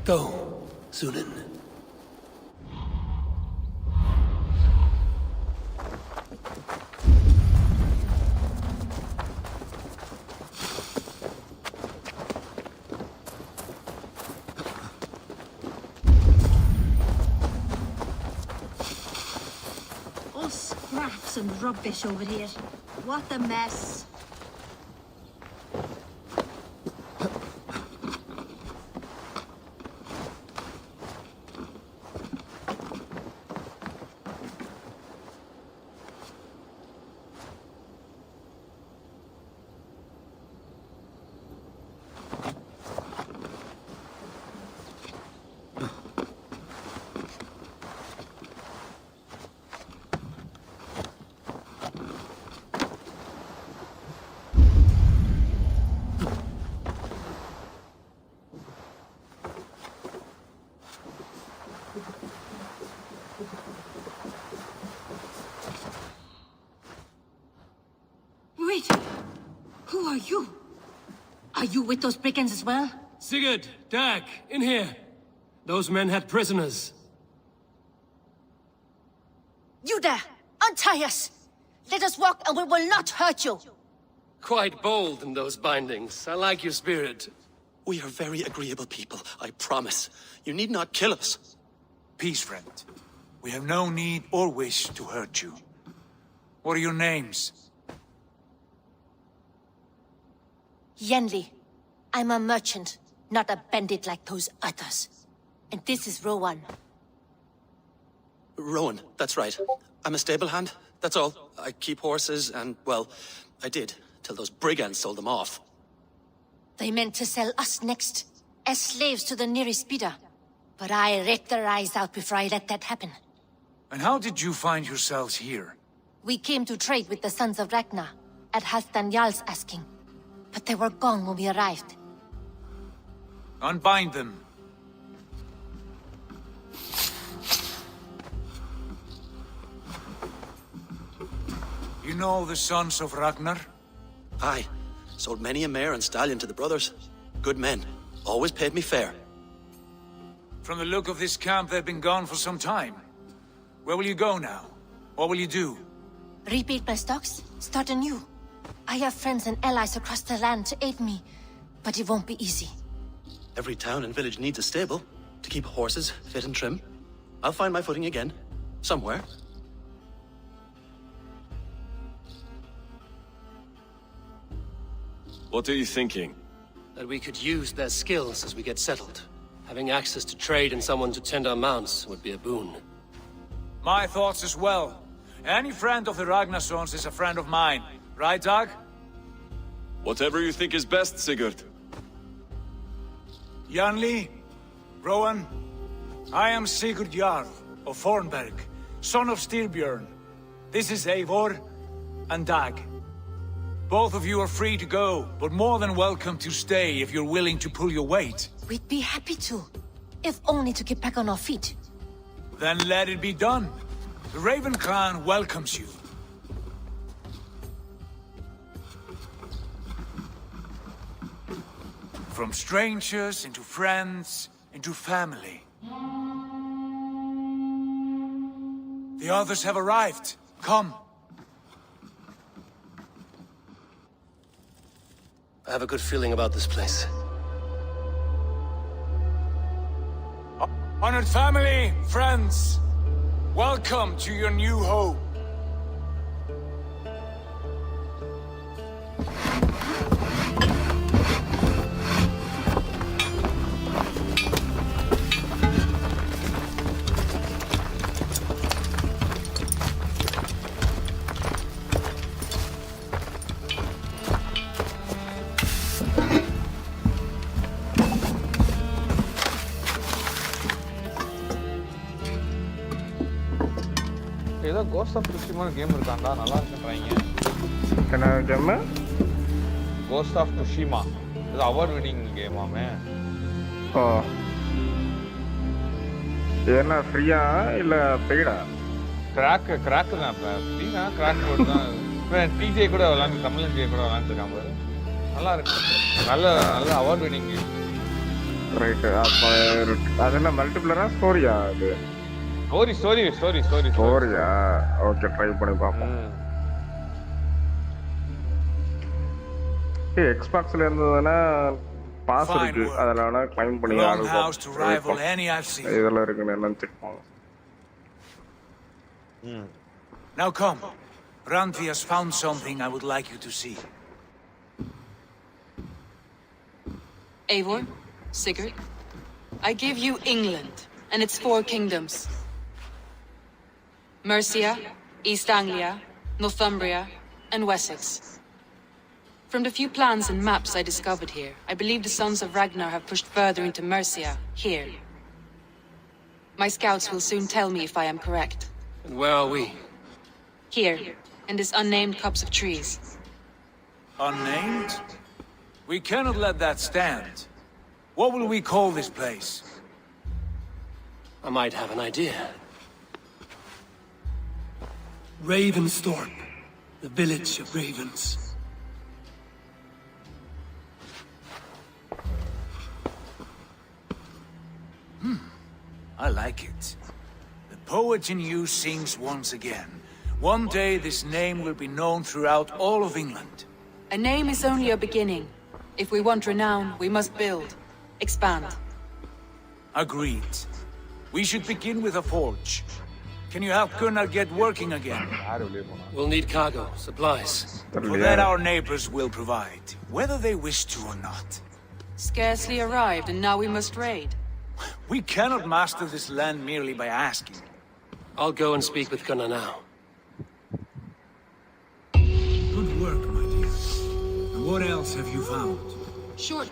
Speaker 5: Go, Sunan.
Speaker 2: All scraps and rubbish over here. What a mess. Wait! Who are you? Are you with those brigands as well?
Speaker 5: Sigurd, Dag, in here. Those men had prisoners.
Speaker 2: You there! Untie us! Let us walk and we will not hurt you!
Speaker 5: Quite bold in those bindings. I like your spirit.
Speaker 6: We are very agreeable people, I promise. You need not kill us.
Speaker 4: Peace, friend. We have no need or wish to hurt you. What are your names?
Speaker 2: Yenli. I'm a merchant, not a bandit like those others. And this is Rowan.
Speaker 6: Rowan, that's right. I'm a stable hand, that's all. I keep horses and, well, I did, till those brigands sold them off.
Speaker 2: They meant to sell us next, as slaves to the nearest bidder. But I ripped their eyes out before I let that happen.
Speaker 4: And how did you find yourselves here?
Speaker 2: We came to trade with the Sons of Ragnar, at Halfdan Jarl's asking. But they were gone when we arrived.
Speaker 4: Unbind them. You know the Sons of Ragnar?
Speaker 6: Aye. Sold many a mare and stallion to the brothers. Good men. Always paid me fair.
Speaker 4: From the look of this camp, they've been gone for some time. Where will you go now? What will you do?
Speaker 2: Rebuild my stocks? Start anew? I have friends and allies across the land to aid me, but it won't be easy.
Speaker 6: Every town and village needs a stable to keep horses fit and trim. I'll find my footing again. Somewhere.
Speaker 7: What are you thinking?
Speaker 5: That we could use their skills as we get settled. Having access to trade and someone to tend our mounts would be a boon.
Speaker 4: My thoughts as well. Any friend of the Ragnarsons is a friend of mine. Right, Dag?
Speaker 7: Whatever you think is best, Sigurd.
Speaker 4: Janli, Rowan, I am Sigurd Jarl of Fornberg, son of Styrbjörn. This is Eivor and Dag. Both of you are free to go, but more than welcome to stay if you're willing to pull your weight.
Speaker 2: We'd be happy to, if only to get back on our feet.
Speaker 4: Then let it be done. The Raven clan welcomes you. From strangers into friends, into family. The others have arrived. Come.
Speaker 5: I have a good feeling about this place.
Speaker 4: Honored family, friends, welcome to your new home.
Speaker 8: ஏதோ cost of டுஷிமா game இருக்காண்டா நல்லா இருக்குன்றாங்க.
Speaker 10: என்ன game?
Speaker 8: Cost of டுஷிமா. இது award winning கேமாமே.
Speaker 10: ஓ. என்ன ஃப்ரீயா இல்ல பெய்டா?
Speaker 8: Crack தான் ஃப்ரீனா crack போட்டு தான். டிஜே கூட விளையாண்டு தமிழ் டிஜே கூட விளையாண்டுருக்கான் பாரு. நல்லா இருக்கு. நல்ல அவார்ட் வின்னிங் கேம்.
Speaker 10: ரைட். அப்ப அது என்ன மல்டிபிளரா ஸ்டோரியா அது? ஸ்டோரியா? ஓகே ட்ரை பண்ணி பார்ப்போம். எக்ஸ்பாக்ஸ்ல இருந்ததுன்னா பாஸ் இருக்கு, அதனால கிளைம் பண்ணி ஆடுவோம். இதெல்லாம் இருக்குன்னு என்னன்னு செக் பண்ணுவோம்.
Speaker 4: Now come. Randvi has found something I would like you to see.
Speaker 14: Eivor, Sigurd, I give you England and its 4 kingdoms. Mercia, East Anglia, Northumbria, and Wessex. From the few plans and maps I discovered here, I believe the sons of Ragnar have pushed further into Mercia, here. My scouts will soon tell me if I am correct.
Speaker 5: And where are we?
Speaker 14: Here, in this unnamed copse of trees.
Speaker 4: Unnamed? We cannot let that stand. What will we call this place?
Speaker 5: I might have an idea. Ravensthorpe, the village of ravens.
Speaker 4: I like it. The poet in you sings once again. One day this name will be known throughout all of England.
Speaker 14: A name is only a beginning. If we want renown, we must build, expand.
Speaker 4: Agreed. We should begin with a forge. Can you help Gunnar get working again?
Speaker 5: We'll need cargo, supplies.
Speaker 4: For that our neighbors will provide, whether they wish to or not.
Speaker 14: Scarcely arrived, and now we must raid.
Speaker 4: We cannot master this land merely by asking.
Speaker 5: I'll go and speak with Gunnar now.
Speaker 4: Good work, my dear. And what else have you found?
Speaker 14: Sure.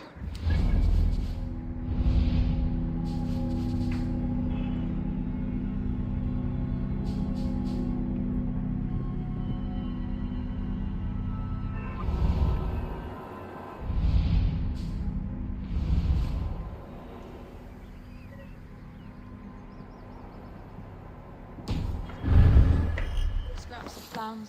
Speaker 14: Scraps of plans.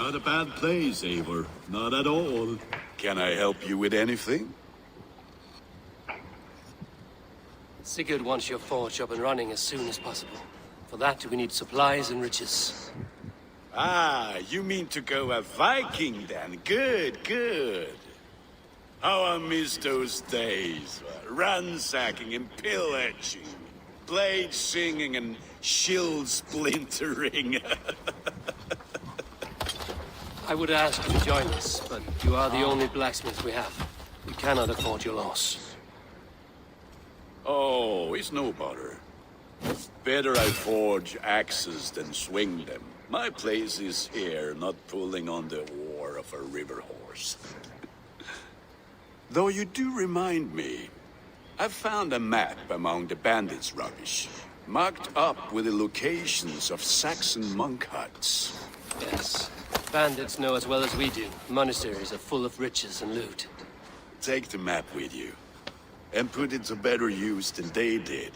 Speaker 11: Not a bad place, Eivor. Not at all. Can I help you with anything?
Speaker 5: Sigurd wants your forge up and running as soon as possible. For that, we need supplies and riches.
Speaker 11: Ah, you mean to go a Viking then? Good, good. How I miss those days. Ransacking and pillaging. Blade singing and shield splintering.
Speaker 5: I would ask you to join us, but you are the only blacksmith we have. We cannot afford your loss.
Speaker 11: Oh, it's no bother. Better I forge axes than swing them. My place is here, not pulling on the war of a river horse. Though you do remind me, I've found a map among the bandits' rubbish, marked up with the locations of Saxon monk huts.
Speaker 5: Yes. Bandits know as well as we do. Monasteries are full of riches and loot.
Speaker 11: Take the map with you, and put it to better use than they did.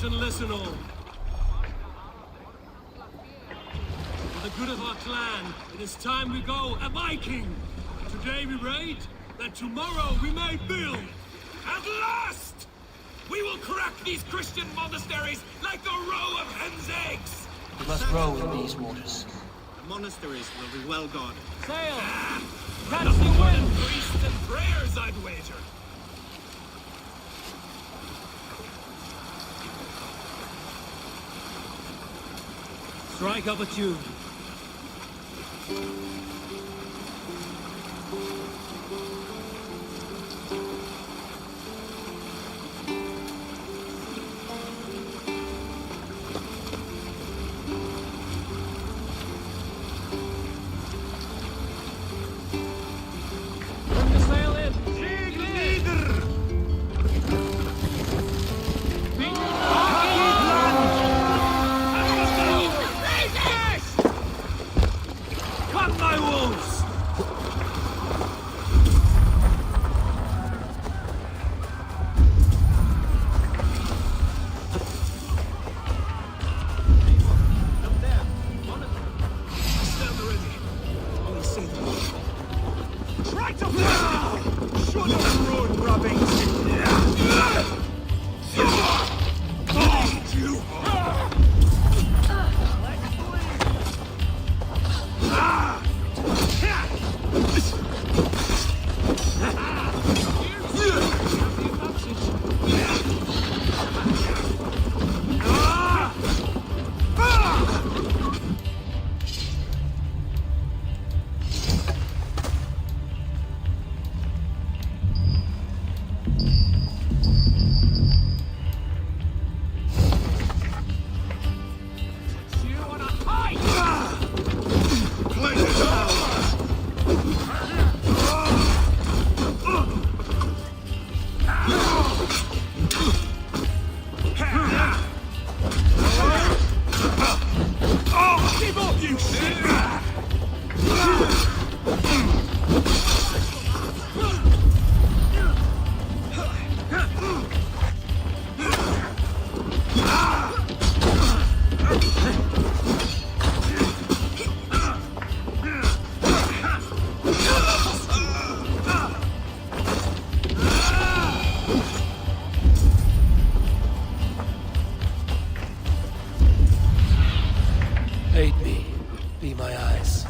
Speaker 17: and listen all. For the good of our clan, it is time we go a Viking. Today we raid, that tomorrow we may build. At last! We will crack these Christian monasteries like a row of hen's eggs!
Speaker 5: We must row in these waters.
Speaker 12: The monasteries will be well guarded.
Speaker 17: Sail! Catch the wind! Priests and prayers, I'd wager! Strike up a tune.
Speaker 5: Aid me. Be my eyes.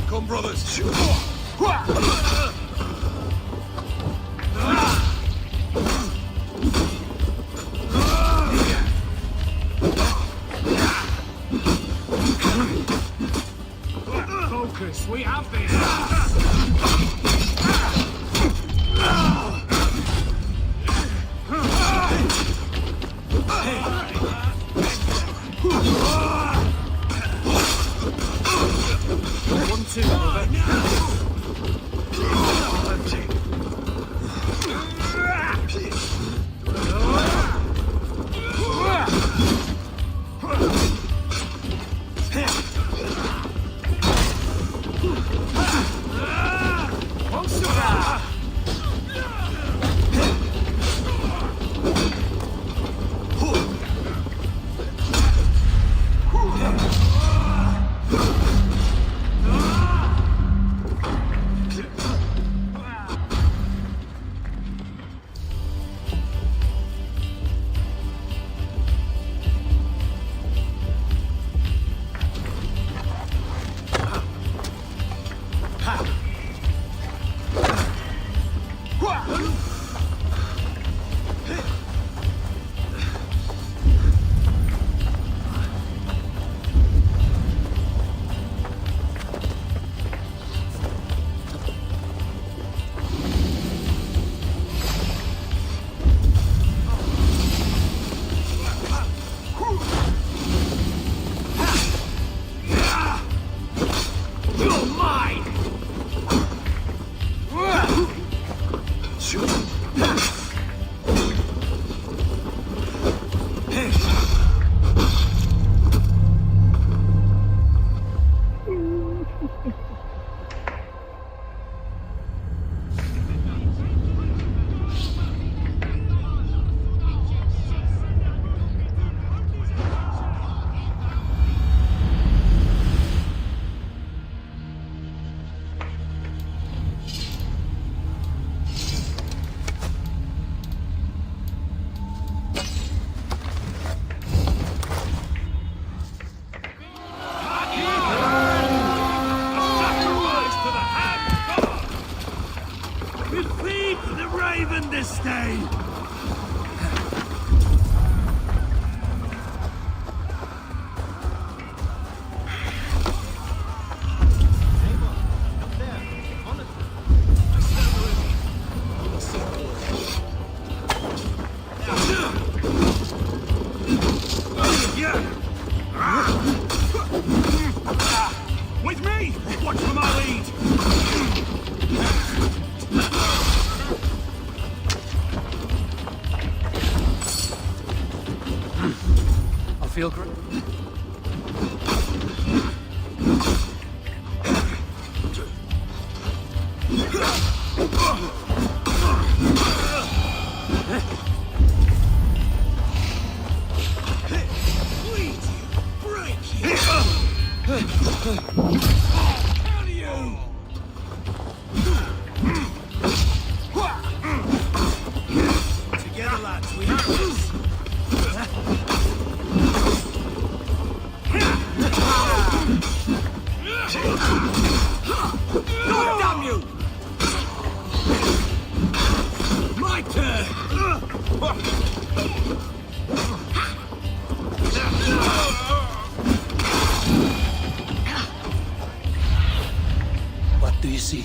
Speaker 17: Come, brothers! Focus, we have this!
Speaker 4: With me! Watch for my lead!
Speaker 5: I feel great.
Speaker 4: Together, lads, we have this! God damn you! My turn!
Speaker 5: What do you see?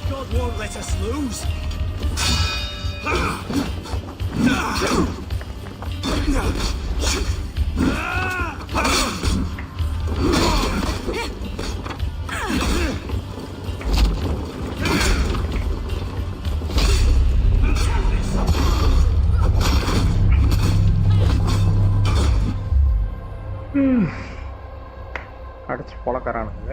Speaker 4: God won't let us lose!
Speaker 10: அடிச்சு பொழக்கறானுங்க.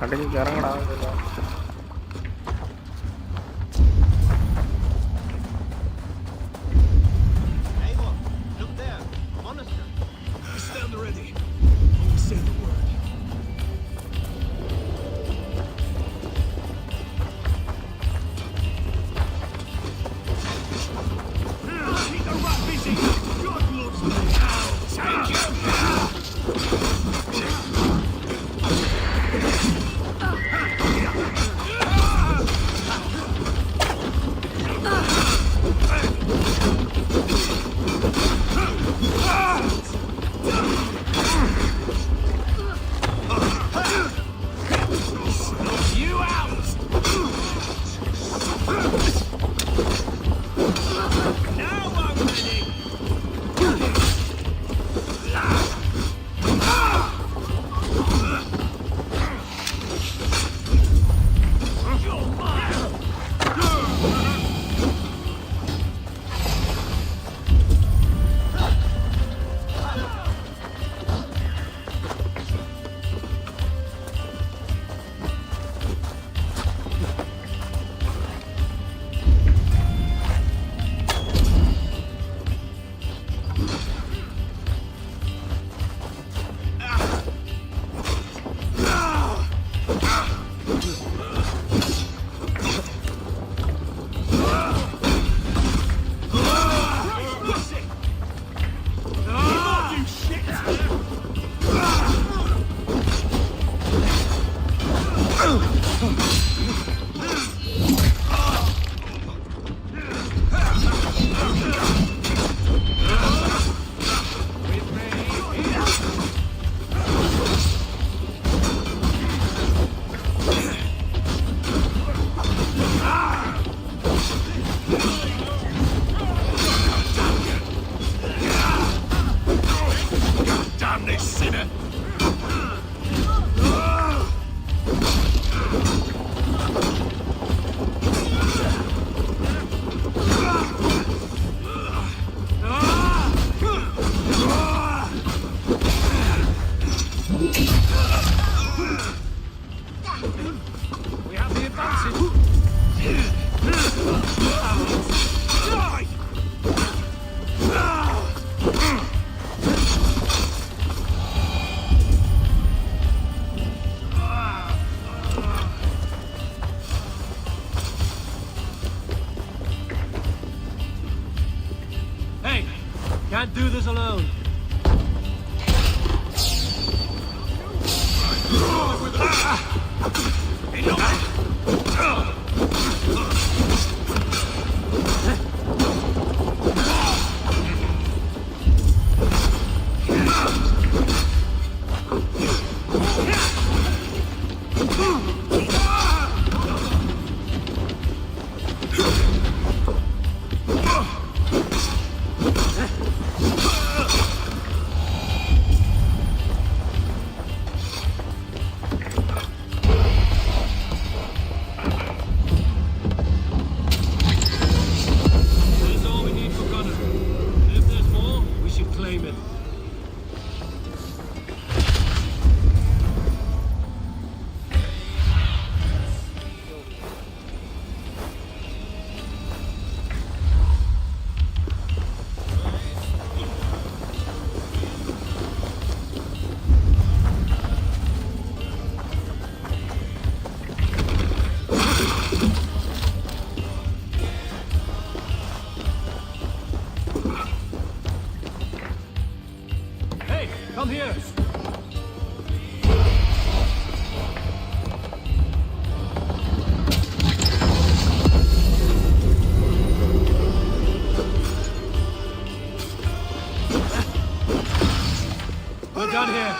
Speaker 10: அடிச்சு இறங்கடா.
Speaker 4: Eivor, look there. Monastery. Stand ready. Say the word. Keep the rat busy. God loves me. Take you.
Speaker 17: Can't do this alone. Come here! We're done here.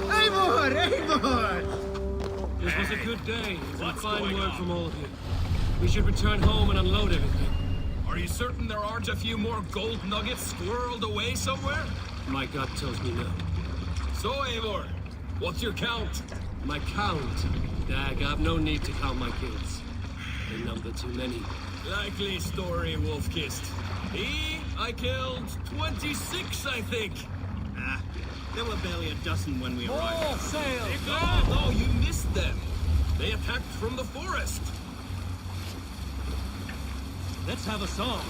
Speaker 3: Eivor!
Speaker 17: This was a good day. Some fine work from all of you. We should return home and unload everything.
Speaker 3: Are you certain there aren't a few more gold nuggets squirreled away somewhere?
Speaker 17: My gut tells me no.
Speaker 3: So, Eivor, what's your count?
Speaker 17: My count? Dag, I've no need to count my kills. They number too many.
Speaker 3: Likely story, Wolf-Kissed. I killed 26, I think.
Speaker 12: Ah, there were barely a dozen when we arrived.
Speaker 17: Sail!
Speaker 3: No, you missed them. They attacked from the forest.
Speaker 17: Let's have a song.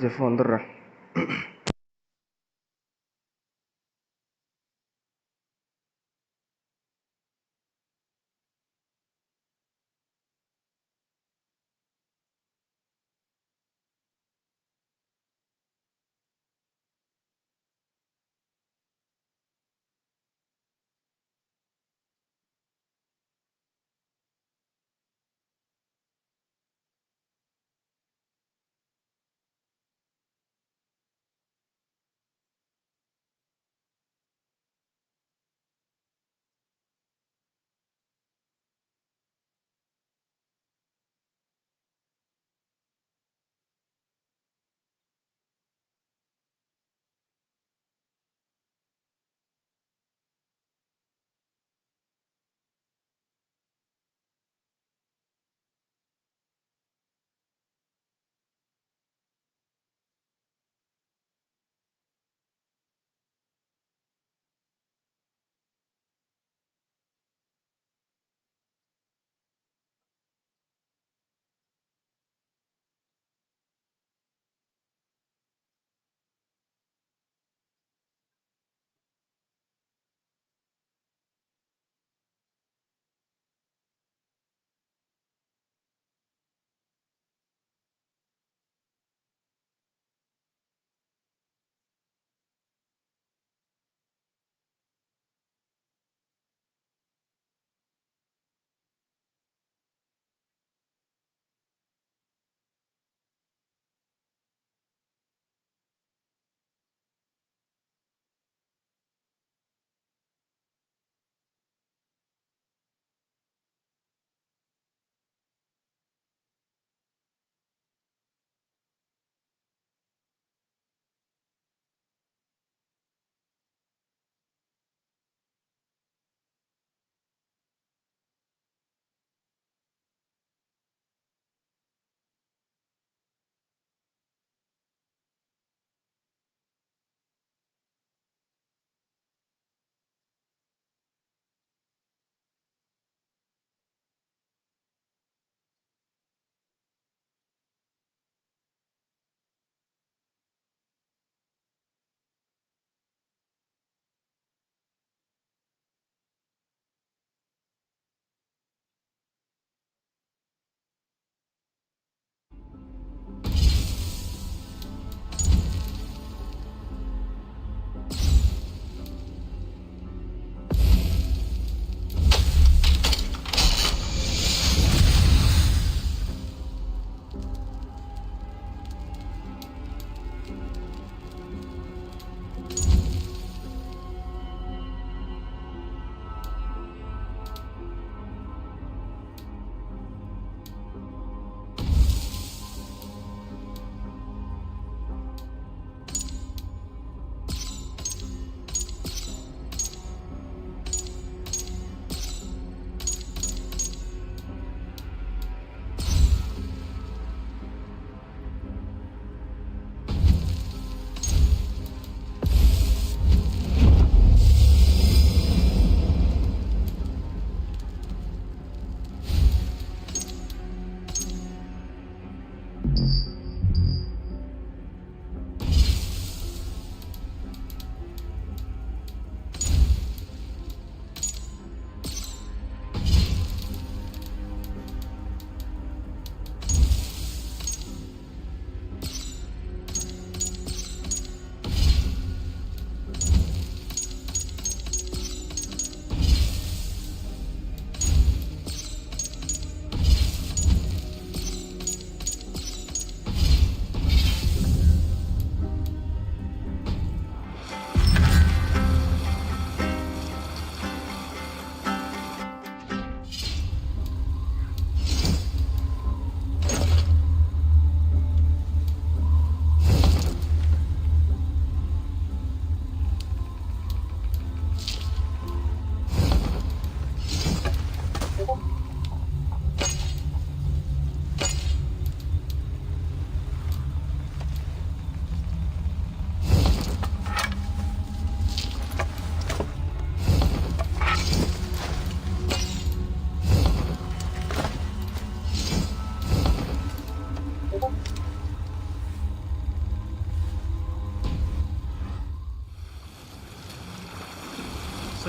Speaker 10: Jeff வந்துடுறேன்.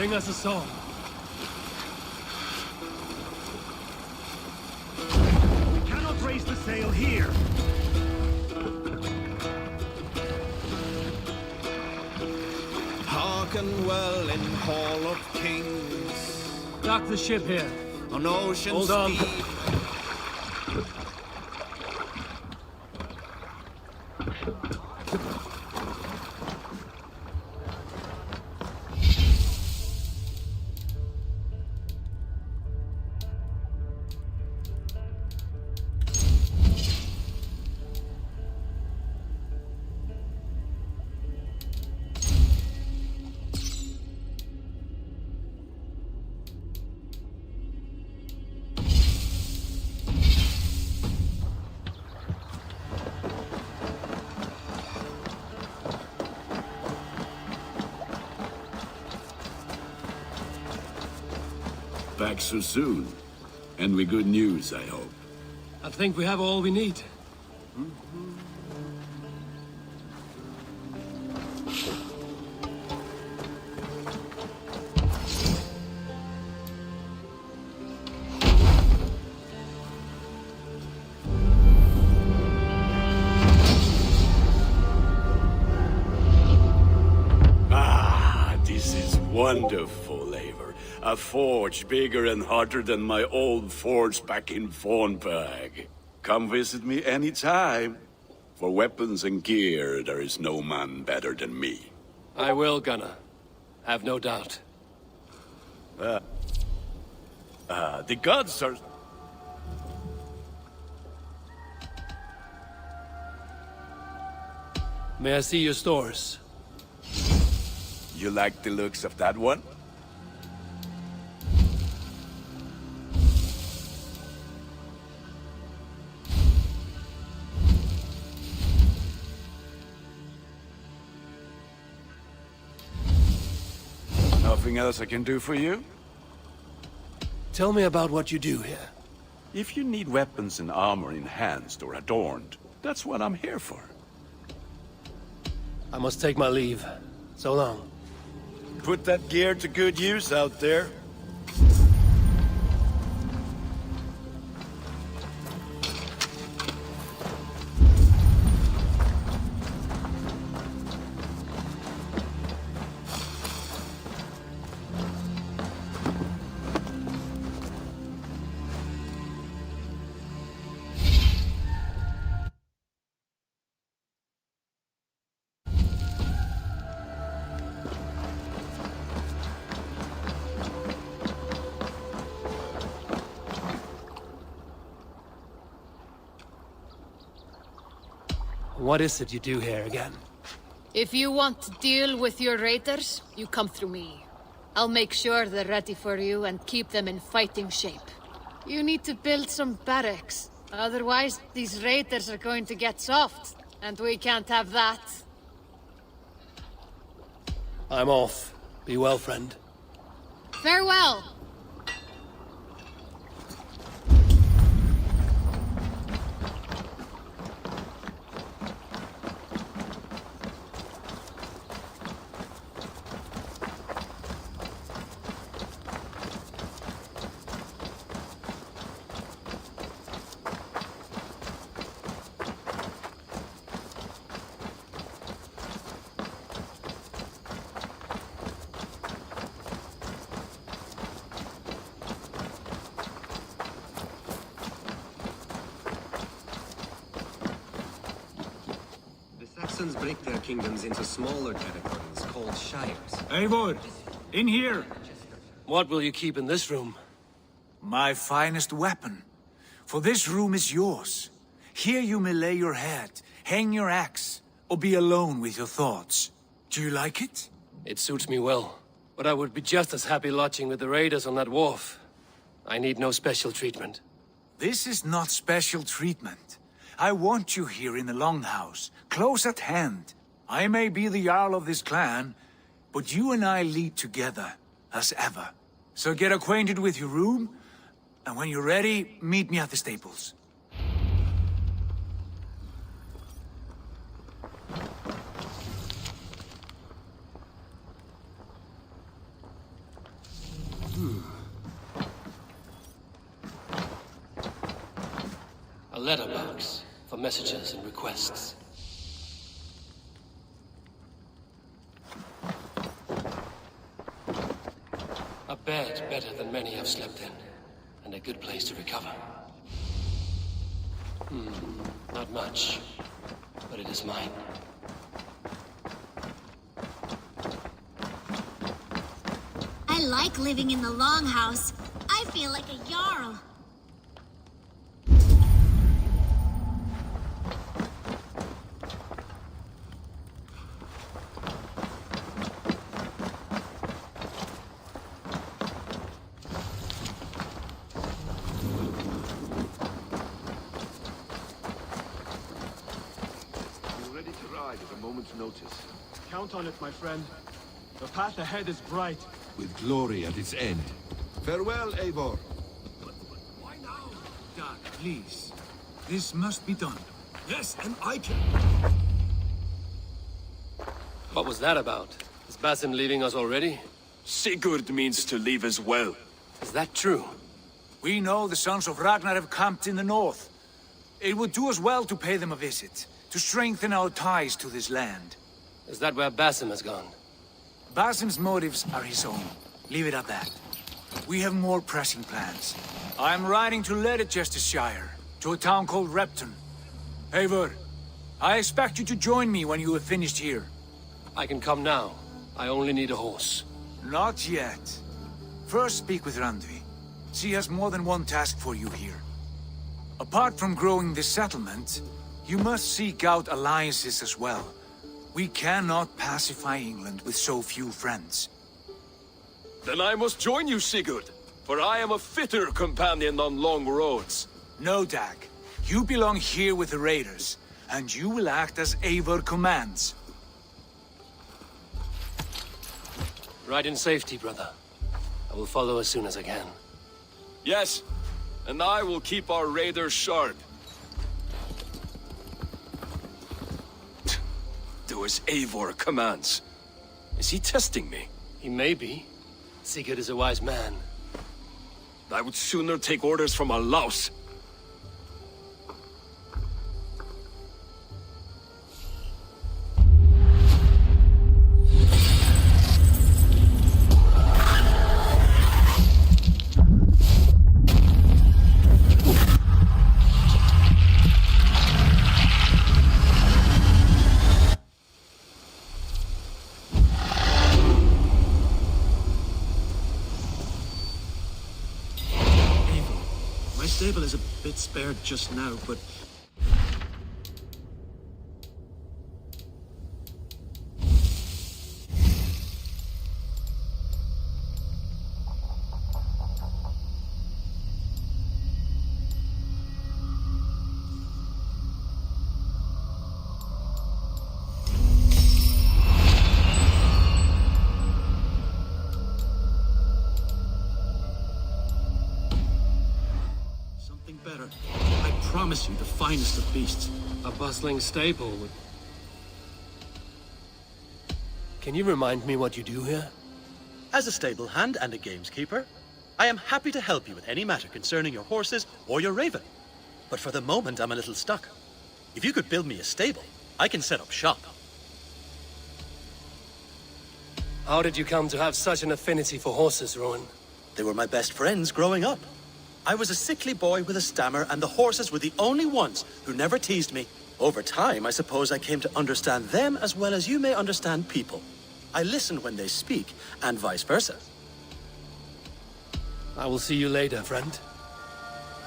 Speaker 17: Bring us a song.
Speaker 13: We cannot raise the sail here.
Speaker 15: Hearken well in Hall of Kings.
Speaker 17: Dock the ship here.
Speaker 15: On ocean
Speaker 17: Hold on.
Speaker 15: speed.
Speaker 11: Back so soon. And with good news, I hope.
Speaker 17: I think we have all we need.
Speaker 11: Ah, this is wonderful, Eivor. A forge bigger and hotter than my old forge back in Fornberg. Come visit me anytime. For weapons and gear, there is no man better than me.
Speaker 5: I will, Gunnar. Have no doubt.
Speaker 11: The gods are...
Speaker 5: May I see your stores?
Speaker 11: You like the looks of that one? Nothing else I can do for you?
Speaker 5: Tell me about what you do here.
Speaker 11: If you need weapons and armor enhanced or adorned, that's what I'm here for.
Speaker 5: I must take my leave. So long.
Speaker 11: Put that gear to good use out there.
Speaker 5: What is it you do here again?
Speaker 16: If you want to deal with your raiders, you come through me. I'll make sure they're ready for you and keep them in fighting shape. You need to build some barracks. Otherwise, these raiders are going to get soft, and we can't have that.
Speaker 5: I'm off. Be well, friend.
Speaker 16: Farewell!
Speaker 19: Saxons break their kingdoms into smaller territories called shires.
Speaker 4: Eivor, in here!
Speaker 5: What will you keep in this room?
Speaker 4: My finest weapon. For this room is yours. Here you may lay your head, hang your axe, or be alone with your thoughts. Do you like it?
Speaker 5: It suits me well. But I would be just as happy lodging with the raiders on that wharf. I need no special treatment.
Speaker 4: This is not special treatment. I want you here in the Longhouse, close at hand. I may be the Jarl of this clan, but you and I lead together, as ever. So get acquainted with your room, and when you're ready, meet me at the stables.
Speaker 5: letterbox for messages and requests. A bed better than many have slept in, and a good place to recover. Not much, but it is mine.
Speaker 18: I like living in the longhouse. I feel like a jarl.
Speaker 20: Notice. Count on it, my friend. The path ahead is bright.
Speaker 23: With glory at its end. Farewell, Eivor.
Speaker 4: Why now? Dad, please. This must be done. Yes, and I can.
Speaker 5: What was that about? Is Basim leaving us already?
Speaker 7: Sigurd means to leave as well.
Speaker 5: Is that true?
Speaker 4: We know the sons of Ragnar have camped in the north. It would do us well to pay them a visit, to strengthen our ties to this land.
Speaker 5: Is that where Basim has gone?
Speaker 4: Basim's motives are his own. Leave it at that. We have more pressing plans. I'm riding to Leicestershire, to a town called Repton. Eivor, I expect you to join me when you have finished here.
Speaker 5: I can come now. I only need a horse.
Speaker 4: Not yet. First speak with Randvi. She has more than one task for you here. Apart from growing this settlement, you must seek out alliances as well. We cannot pacify England with so few friends.
Speaker 7: Then I must join you, Sigurd, for I am a fitter companion on long roads.
Speaker 4: No, Dag. You belong here with the raiders, and you will act as Eivor commands.
Speaker 5: Ride in safety, brother. I will follow as soon as I can.
Speaker 7: Yes, and I will keep our raiders sharp. Do as Eivor commands. Is he testing me?
Speaker 5: He may be. Sigurd is a wise man.
Speaker 7: I would sooner take orders from a louse.
Speaker 12: My stable is a bit spared just now, but... better. I promise you the finest of beasts.
Speaker 5: A bustling stable would... Can you remind me what you do here?
Speaker 6: As a stable hand and a gameskeeper, I am happy to help you with any matter concerning your horses or your raven. But for the moment, I'm a little stuck. If you could build me a stable, I can set up shop.
Speaker 5: How did you come to have such an affinity for horses, Rowan?
Speaker 6: They were my best friends growing up. I was a sickly boy with a stammer, and the horses were the only ones who never teased me. Over time, I suppose I came to understand them as well as you may understand people. I listen when they speak, and vice versa.
Speaker 5: I will see you later, friend.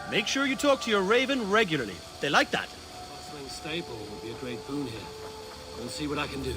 Speaker 6: Make sure you talk to your raven regularly. They like that.
Speaker 5: A bustling stable would be a great boon here. We'll see what I can do.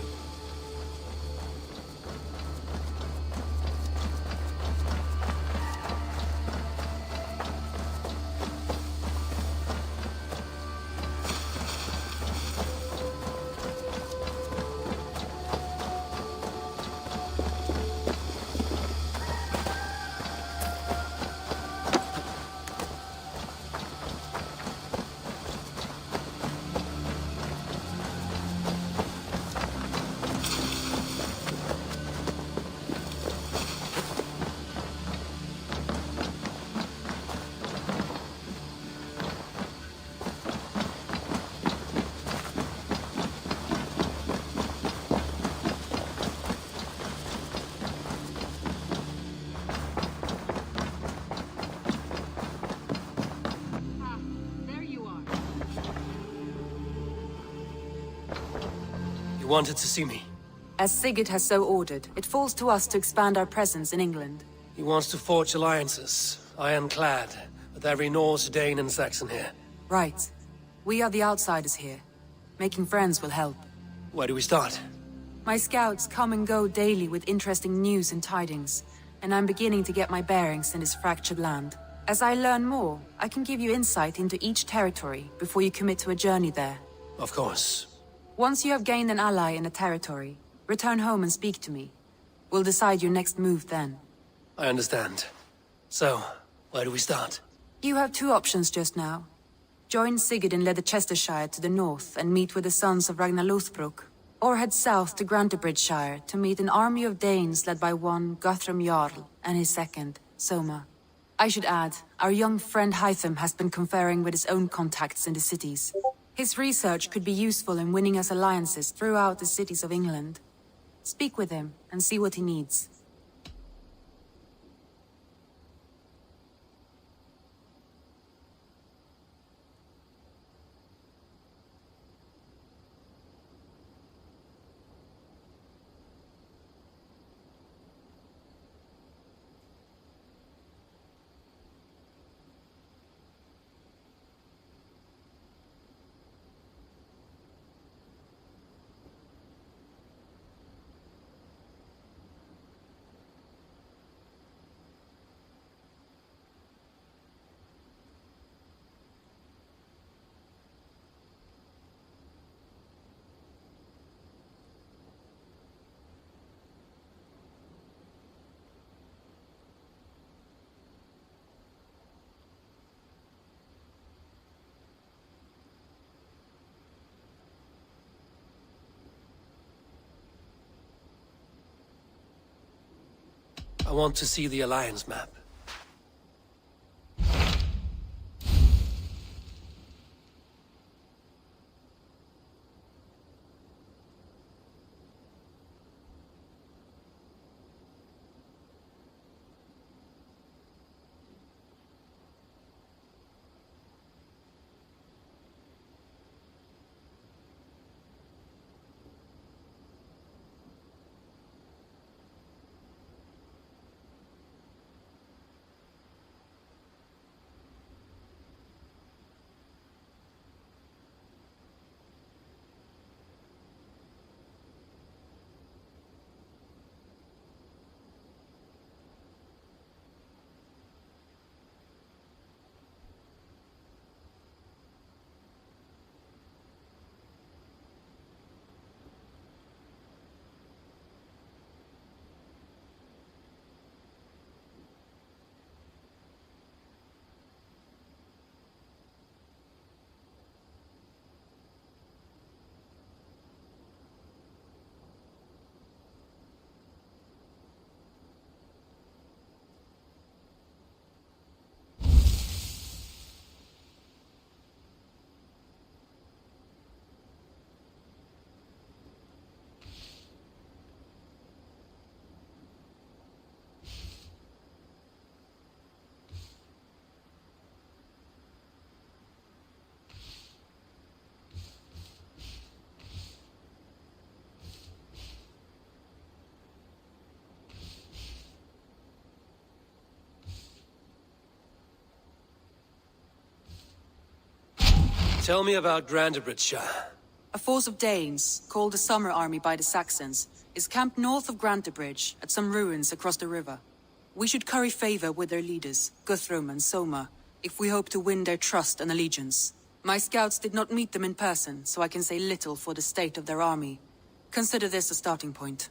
Speaker 5: You wanted to see me?
Speaker 14: As Sigurd has so ordered, it falls to us to expand our presence in England.
Speaker 5: He wants to forge alliances, ironclad, with every Norse, Dane, and Saxon here.
Speaker 14: Right. We are the outsiders here. Making friends will help.
Speaker 5: Where do we start?
Speaker 14: My scouts come and go daily with interesting news and tidings, and I'm beginning to get my bearings in this fractured land. As I learn more, I can give you insight into each territory before you commit to a journey there.
Speaker 5: Of course.
Speaker 14: Once you have gained an ally in a territory, return home and speak to me. We'll decide your next move then.
Speaker 5: I understand. So, where do we start?
Speaker 14: You have two options just now. Join Sigurd in Leicestershire to the north and meet with the sons of Ragnar Lothbrok, or head south to Grantebridgeshire to meet an army of Danes led by one Guthrum Jarl and his second, Soma. I should add, our young friend Hytham has been conferring with his own contacts in the cities. His research could be useful in winning us alliances throughout the cities of England. Speak with him and see what he needs.
Speaker 5: I want to see the Alliance map. Tell me about Grantebridgeshire.
Speaker 14: A force of Danes, called the Summer Army by the Saxons, is camped north of Grantebridge at some ruins across the river. We should curry favor with their leaders, Guthrum and Soma, if we hope to win their trust and allegiance. My scouts did not meet them in person, so I can say little for the state of their army. Consider this a starting point.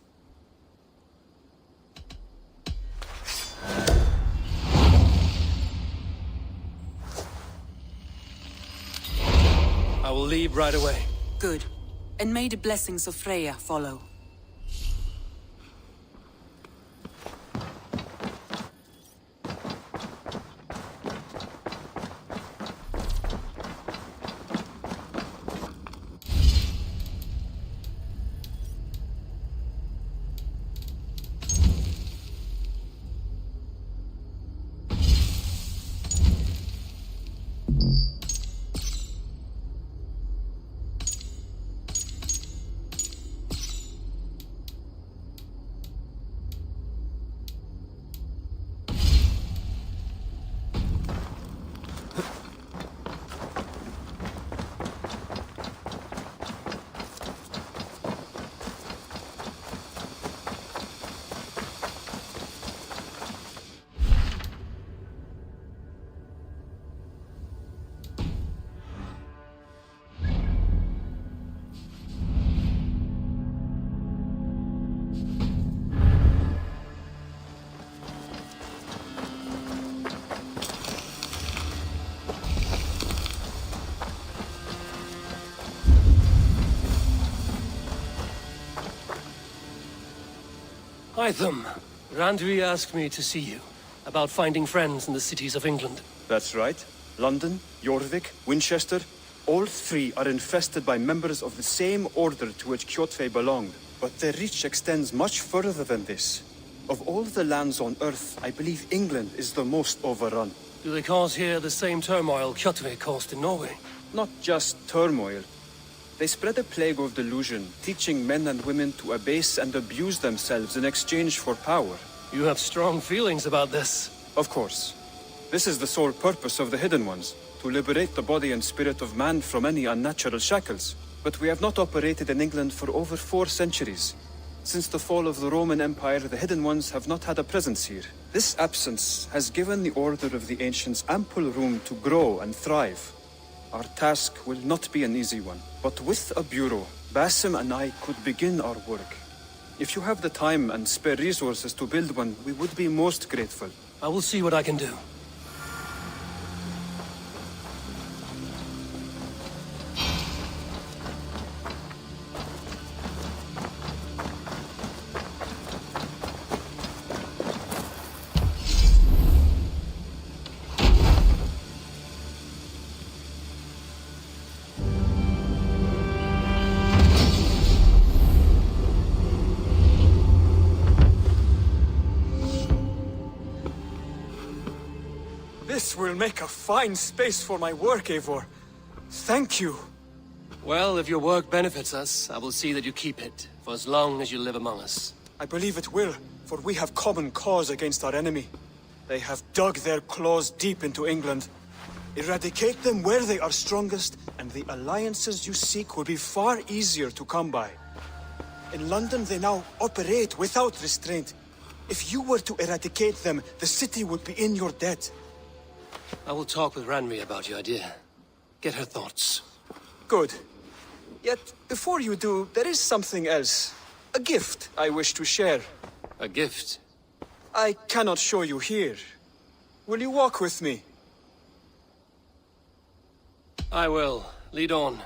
Speaker 5: I will leave right away.
Speaker 14: Good. And may the blessings of Freya follow.
Speaker 5: Hytham, Randvi asked me to see you about finding friends in the cities of England.
Speaker 20: That's right. London, Jorvik, Winchester, all three are infested by members of the same order to which Kjotve belonged. But their reach extends much further than this. Of all the lands on Earth, I believe England is the most overrun.
Speaker 5: Do they cause here the same turmoil Kjotve caused in Norway?
Speaker 20: Not just turmoil. They spread a plague of delusion, teaching men and women to abase and abuse themselves in exchange for power.
Speaker 5: You have strong feelings about this.
Speaker 20: Of course. This is the sole purpose of the Hidden Ones, to liberate the body and spirit of man from any unnatural shackles. But we have not operated in England for over 4 centuries. Since the fall of the Roman Empire, the Hidden Ones have not had a presence here. This absence has given the Order of the Ancients ample room to grow and thrive. Our task will not be an easy one, but with a bureau, Basim and I could begin our work. If you have the time and spare resources to build one, we would be most grateful.
Speaker 5: I will see what I can do.
Speaker 20: This will make a fine space for my work, Eivor. Thank you.
Speaker 5: Well, if your work benefits us, I will see that you keep it, for as long as you live among us.
Speaker 20: I believe it will, for we have common cause against our enemy. They have dug their claws deep into England. Eradicate them where they are strongest, and the alliances you seek will be far easier to come by. In London, they now operate without restraint. If you were to eradicate them, the city would be in your debt.
Speaker 5: I will talk with Ranvi about your idea. Get her thoughts.
Speaker 20: Good. Yet, before you do, there is something else. A gift I wish to share.
Speaker 5: A gift?
Speaker 20: I cannot show you here. Will you walk with me?
Speaker 5: I will. Lead on.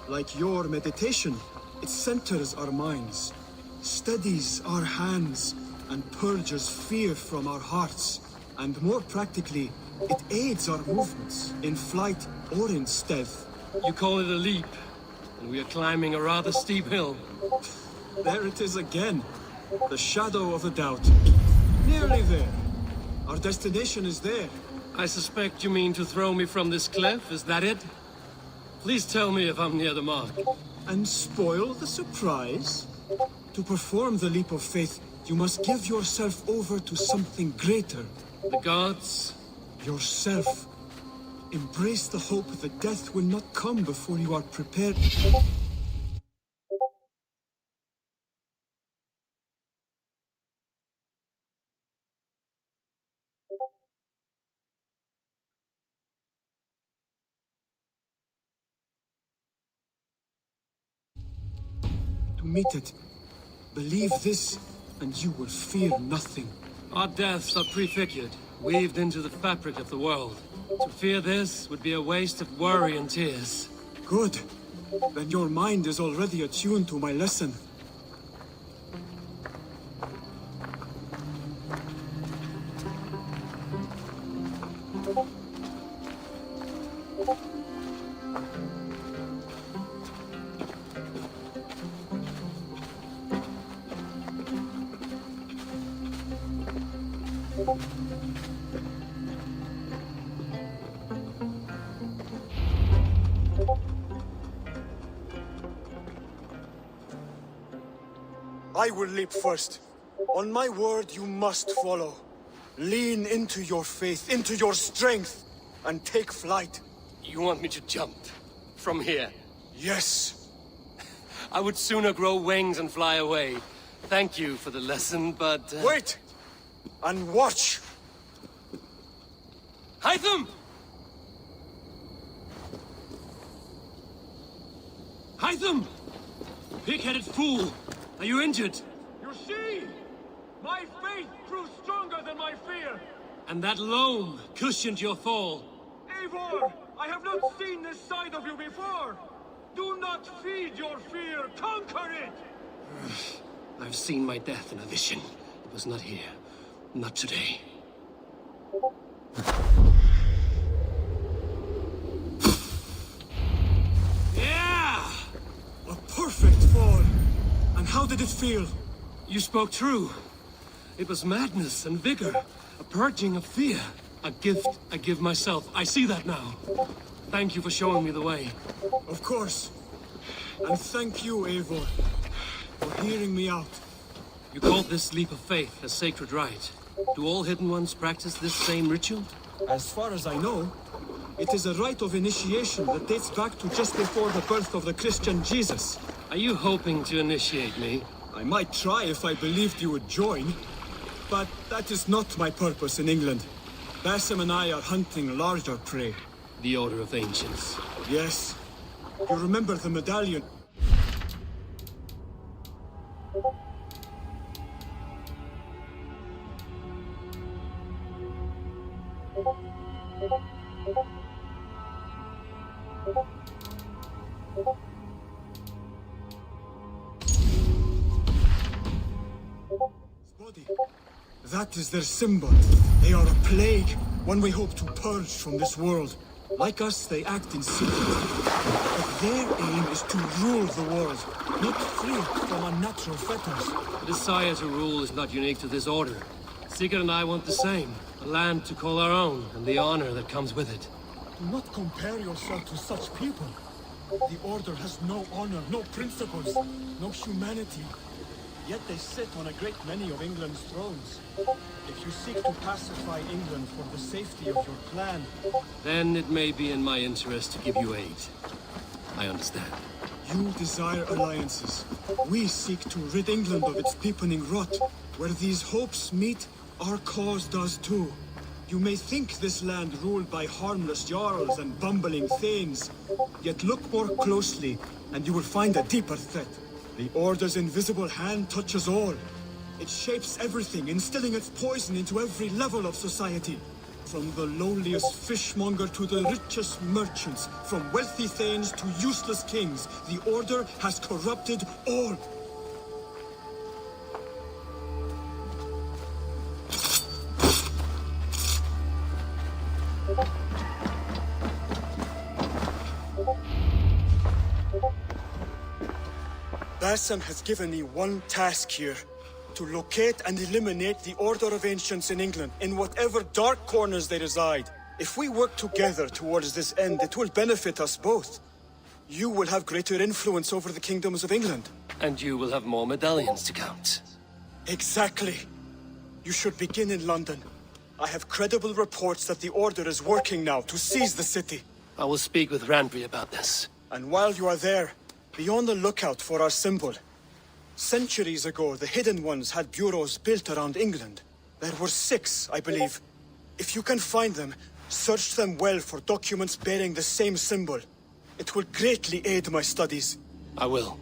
Speaker 1: Like your meditation, it centers our minds, steadies our hands, and purges fear from our hearts. And more practically, it aids our movements, in flight or in stealth.
Speaker 5: You call it a leap, and we are climbing a rather steep hill.
Speaker 1: There it is again. The shadow of a doubt. Nearly there. Our destination is there.
Speaker 5: I suspect you mean to throw me from this cliff, is that it? Please tell me if I'm near the mark.
Speaker 1: And spoil the surprise? To perform the leap of faith, you must give yourself over to something greater.
Speaker 5: The gods?
Speaker 1: Yourself. Embrace the hope that death will not come before you are prepared. To meet it. Believe this, and you will fear nothing.
Speaker 5: Our deaths are prefigured, weaved into the fabric of the world. To fear this would be a waste of worry and tears.
Speaker 1: Good. Then your mind is already attuned to my lesson. I will leap first. On my word, you must follow. Lean into your faith, into your strength, and take flight.
Speaker 5: You want me to jump? From here?
Speaker 1: Yes.
Speaker 5: I would sooner grow wings and fly away. Thank you for the lesson, but...
Speaker 1: Wait! And watch!
Speaker 5: Hytham! Hytham! Pig-headed fool! Are you injured?
Speaker 13: You see? My faith grew stronger than my fear!
Speaker 5: And that loam cushioned your fall.
Speaker 13: Eivor! I have not seen this side of you before! Do not feed your fear, conquer it!
Speaker 5: I've seen my death in a vision. It was not here. Not today. Yeah!
Speaker 1: A perfect fall! And how did it feel?
Speaker 5: You spoke true. It was madness and vigor. A purging of fear. A gift I give myself. I see that now. Thank you for showing me the way.
Speaker 1: Of course. And thank you, Eivor, for hearing me out.
Speaker 5: You called this leap of faith a sacred rite. Do all Hidden Ones practice this same ritual?
Speaker 1: As far as I know, it is a rite of initiation that dates back to just before the birth of the Christian Jesus.
Speaker 5: Are you hoping to initiate me?
Speaker 1: I might try if I believed you would join. But that is not my purpose in England. Basim and I are hunting larger prey.
Speaker 5: The Order of Ancients.
Speaker 1: Yes. You remember the medallion? That is their symbol. They are a plague, one we hope to purge from this world. Like us, they act in secret. But their aim is to rule the world, not free it from unnatural fetters.
Speaker 5: The desire to rule is not unique to this order. Sigurd and I want the same. A land to call our own, and the honor that comes with it.
Speaker 1: Do not compare yourself to such people. The Order has no honor, no principles, no humanity. Yet they sit on a great many of England's thrones. If you seek to pacify England for the safety of your clan...
Speaker 5: Then it may be in my interest to give you aid. I understand.
Speaker 1: You desire alliances. We seek to rid England of its deepening rot. Where these hopes meet, our cause does too. You may think this land ruled by harmless jarls and bumbling thanes. Yet look more closely, and you will find a deeper threat. The Order's invisible hand touches all. It shapes everything, instilling its poison into every level of society. From the lowliest fishmonger to the richest merchants, from wealthy thanes to useless kings, the Order has corrupted all. Basim has given me one task here. To locate and eliminate the Order of Ancients in England, in whatever dark corners they reside. If we work together towards this end, it will benefit us both. You will have greater influence over the kingdoms of England.
Speaker 5: And you will have more medallions to count.
Speaker 1: Exactly. You should begin in London. I have credible reports that the Order is working now to seize the city.
Speaker 5: I will speak with Randbury about this.
Speaker 1: And while you are there, be on the lookout for our symbol. Centuries ago, the Hidden Ones had bureaus built around England. There were 6, I believe. If you can find them, search them well for documents bearing the same symbol. It will greatly aid my studies.
Speaker 5: I will.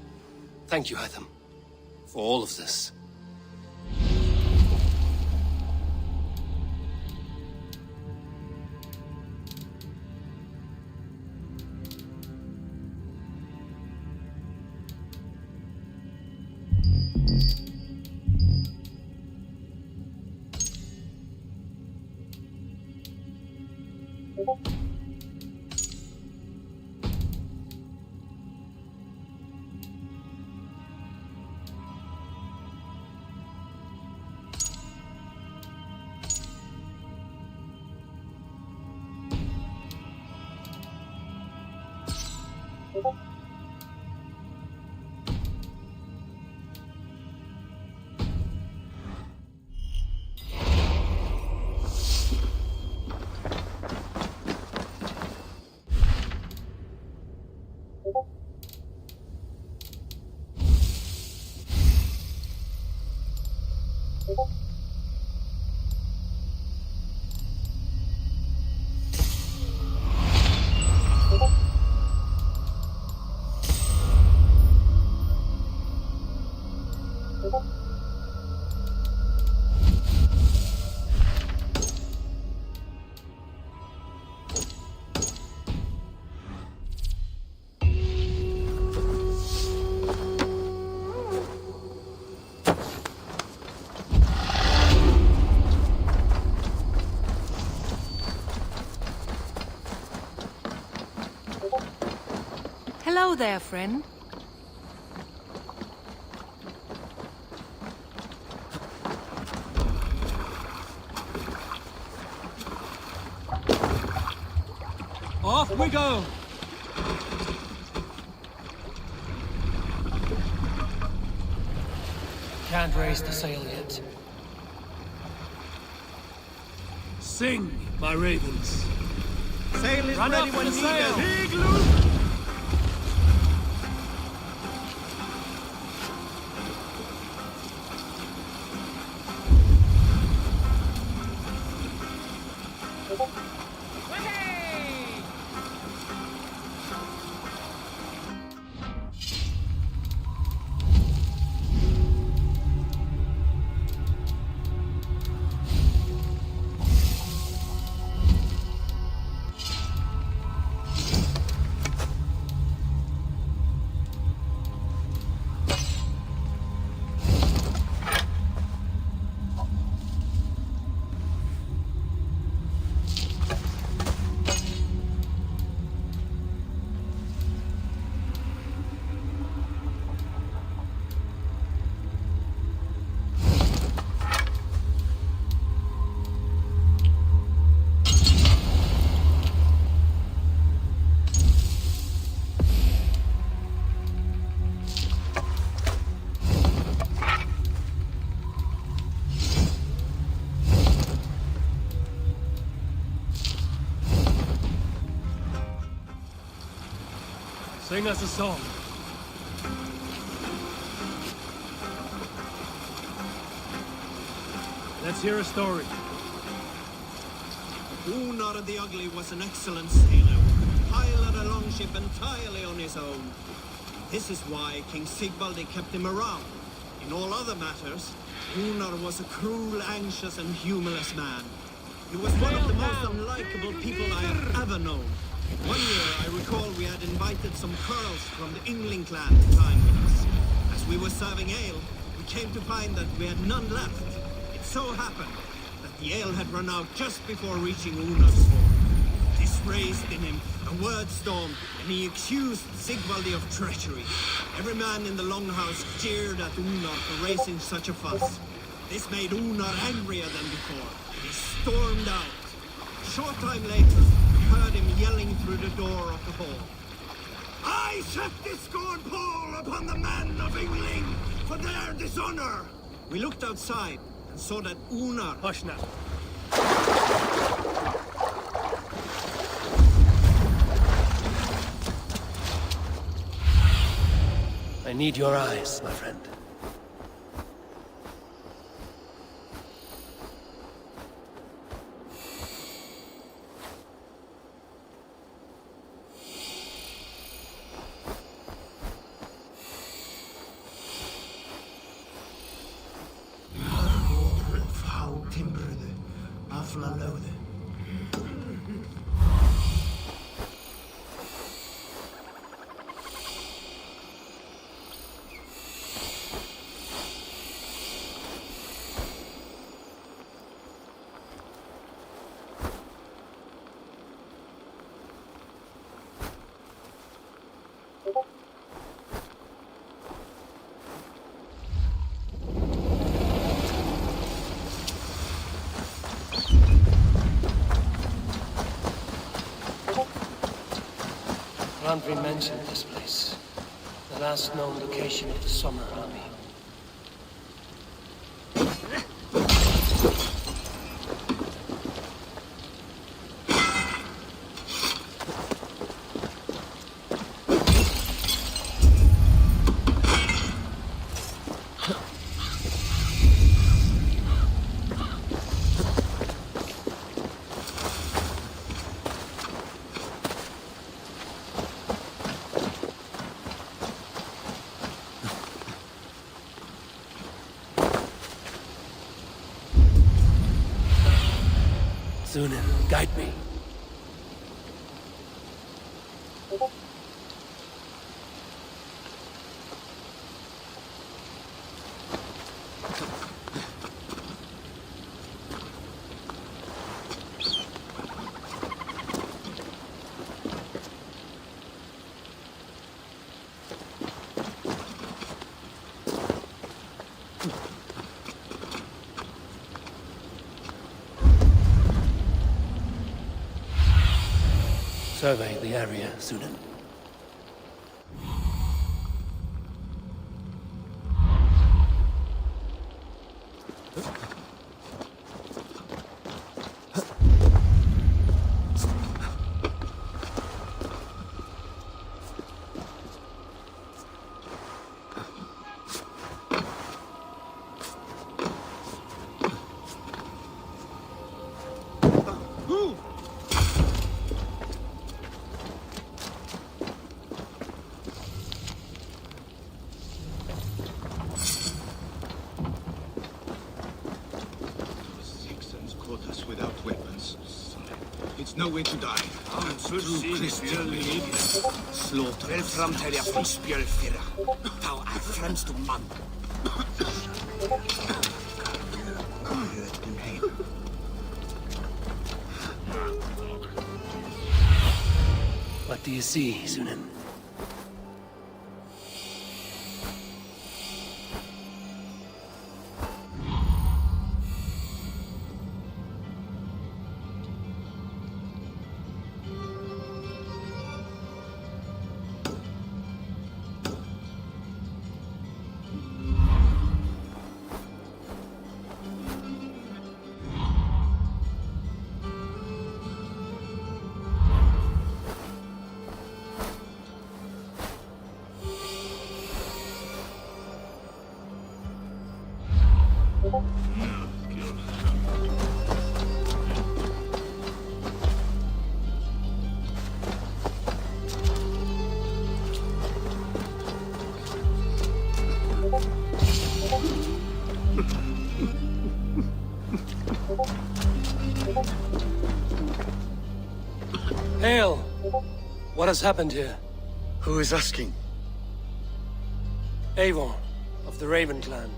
Speaker 5: Thank you, Hytham, for all of this.
Speaker 16: Hello there, friend.
Speaker 13: Off we go!
Speaker 5: Can't raise the sail yet.
Speaker 13: Sing, my ravens.
Speaker 12: Sail is
Speaker 13: Run
Speaker 12: ready
Speaker 13: up
Speaker 12: when
Speaker 13: the
Speaker 12: needed.
Speaker 13: sail! Big loop! Sing us a song. Let's hear a story.
Speaker 12: Gunnar the Ugly was an excellent sailor, pilot a longship entirely on his own. This is why King Sigvaldi kept him around. In all other matters, Gunnar was a cruel, anxious and humorless man. He was one of the most unlikable people I have ever known. One year, I recall we had invited some Carls from the England clan to dine with us. As we were serving ale, we came to find that we had none left. It so happened that the ale had run out just before reaching Unar's fort. This raised in him a word storm, and he accused Sigvaldi of treachery. Every man in the longhouse jeered at Unar for raising such a fuss. This made Unar angrier than before. He stormed out. A short time later, we heard him yelling through the door of the hall. I set this scorn pall upon the men of England for their dishonor! We looked outside and saw that Unar... Hush now.
Speaker 5: I need your eyes, my friend. Randvi mentioned this place, the last known location of the Summer Army. Sunan, guide me. Survey the area, Sunan.
Speaker 1: No way to die. True Christian behavior. Slaughter.
Speaker 4: Vel fram til jeg frispjøl fyrra. Tau er fremst om mann.
Speaker 5: What do you see, Sunan? Hail! What has happened here?
Speaker 9: Who is asking?
Speaker 5: Eivor, of the Raven clan.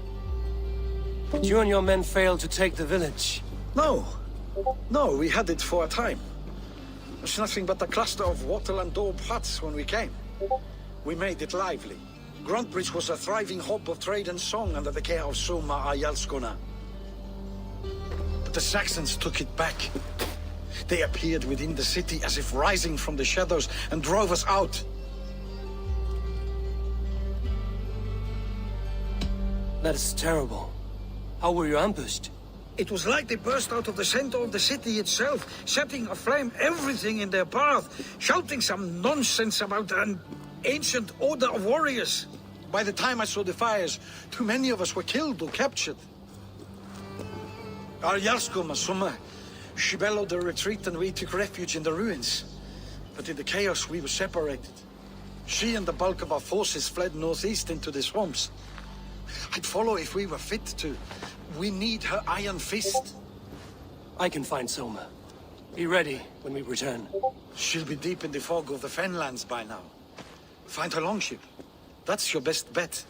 Speaker 5: Did you and your men fail to take the village?
Speaker 9: No. No, we had it for a time. There's nothing but a cluster of wattle and daub huts when we came. We made it lively. Gruntbridge was a thriving hub of trade and song under the care of Soma Ayalskona. But the Saxons took it back. They appeared within the city as if rising from the shadows and drove us out.
Speaker 5: That is terrible. How were you ambushed?
Speaker 9: It was like they burst out of the center of the city itself, setting aflame everything in their path, shouting some nonsense about an ancient order of warriors. By the time I saw the fires, too many of us were killed or captured. Our Yarsko Masuma, she bellowed the retreat and we took refuge in the ruins. But in the chaos we were separated. She and the bulk of our forces fled northeast into the swamps. I'd follow if we were fit to. We need her iron fist.
Speaker 5: I can find Soma. Be ready when we return.
Speaker 9: She'll be deep in the fog of the Fenlands by now. Find her longship. That's your best bet.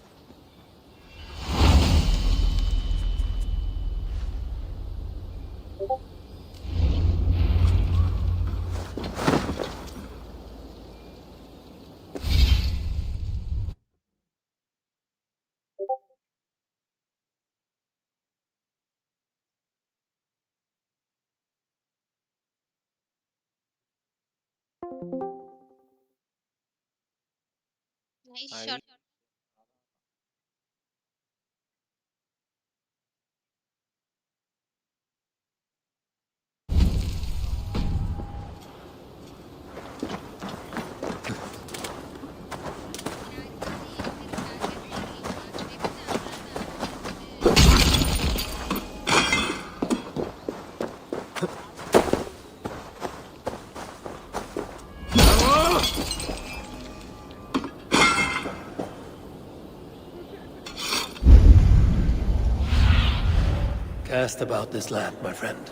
Speaker 21: Nice shot.
Speaker 5: Cast about this land, my friend.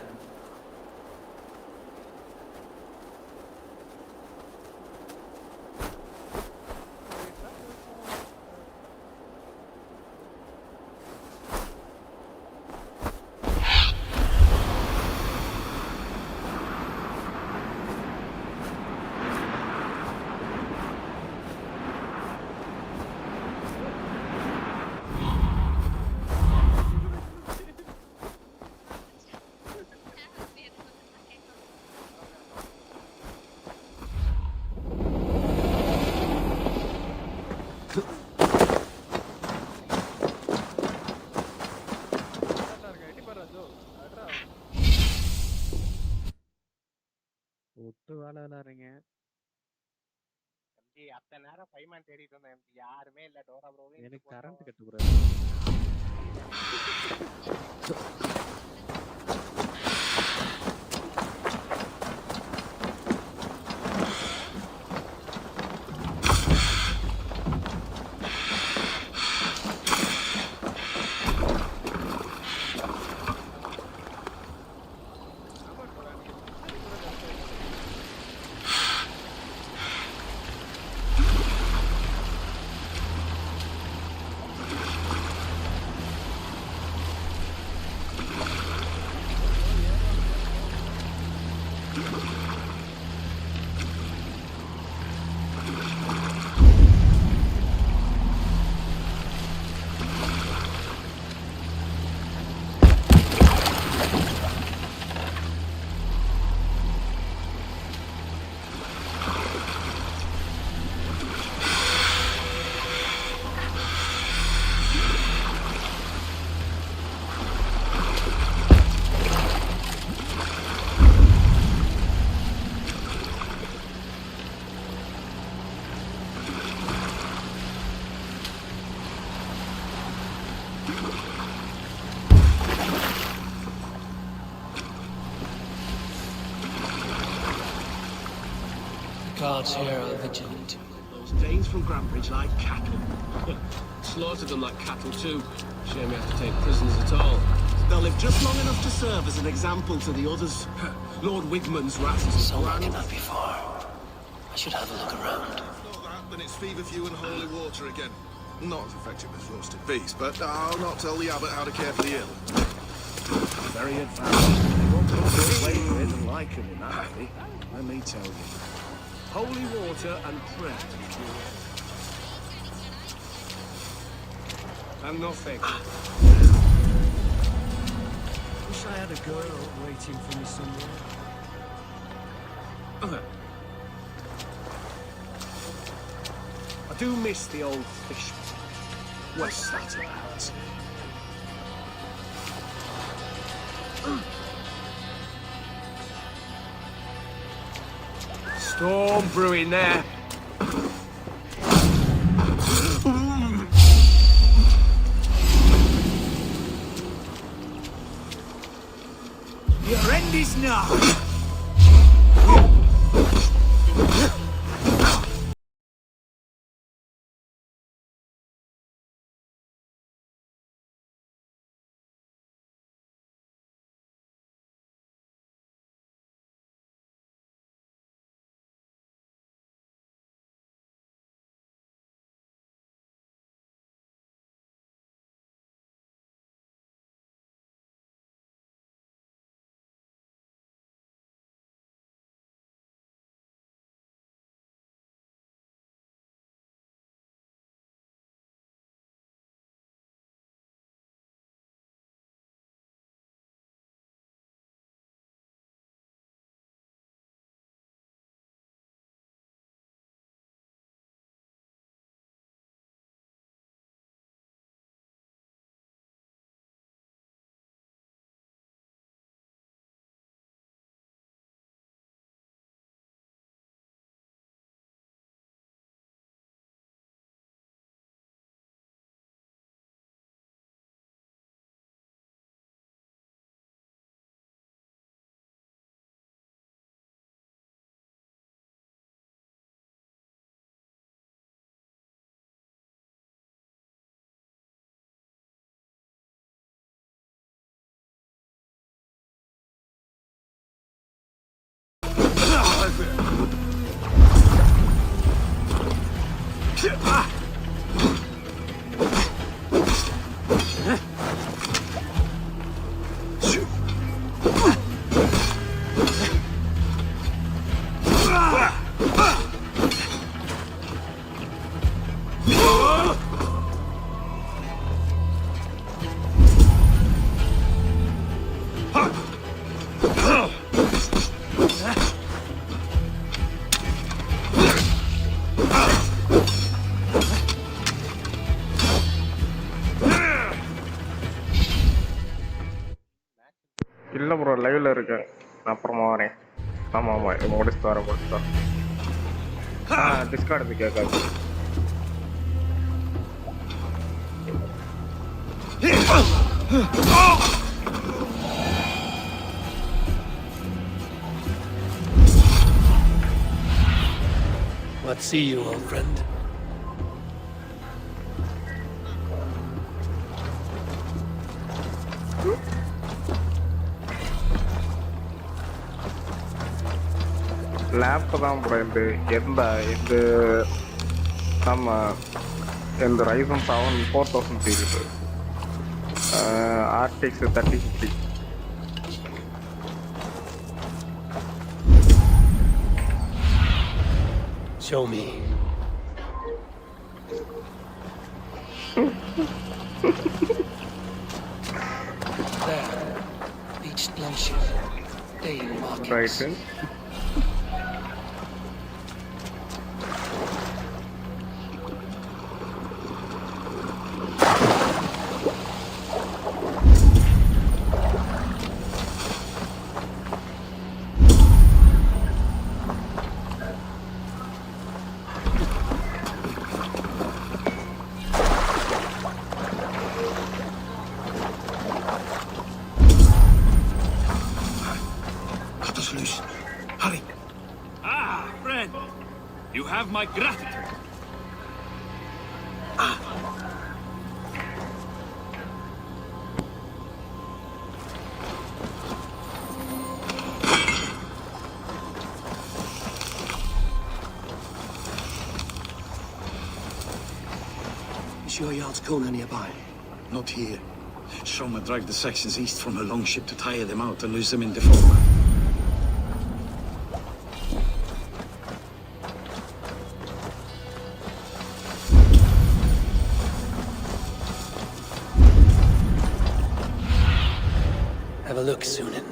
Speaker 8: ஒட்டு வேலை விளாடுறீங்க MG அத்தனை நேரம் பைமான் தேடிட்டு இருந்தேன் MG யாருமே இல்ல Dora bro எனக்கு current cut bro
Speaker 5: Guards here are vigilant.
Speaker 3: Those Danes from Grantbridge like cattle. Slaughtered them like cattle too. Shame we have to take prisoners at all. They'll live just long enough to serve as an example to the others. Lord Wigman's rats.
Speaker 5: Someone cannot be far. I should have a look around.
Speaker 23: Not that, then it's feverfew and holy water again. Not as effective as roasted beast, but I'll not tell the abbot how to care for the ill.
Speaker 3: Very advanced. They won't put your weight with and like him in that way. Let me tell you. Holy water and prayer. And nothing. Wish I had a girl waiting for me somewhere. I do miss the old fish. What's that about? Storm brewing there.
Speaker 4: Your end is now.
Speaker 10: இல்லை bro லைவ்ல இருக்கேன், நான் அப்புறமா வரேன். ஆமாம் ஆமாம் முடிச்சுட்டு வரேன். டிஸ்கார்டு கேட்காது.
Speaker 5: What see you, old friend?
Speaker 10: ಲ್ಯಾಪ್ தான் ப்ரோ இது நம்ம இந்த Ryzen 7 4000 series RTX 3050.
Speaker 5: Show me. There, beached blanches, daily markings.
Speaker 10: Right.
Speaker 13: You have my gratitude.
Speaker 5: your Jarlskona nearby?
Speaker 9: Not here. Soma dragged the Saxons east from her longship to tire them out and lose them in Defolma.
Speaker 5: Have a look, Sunan.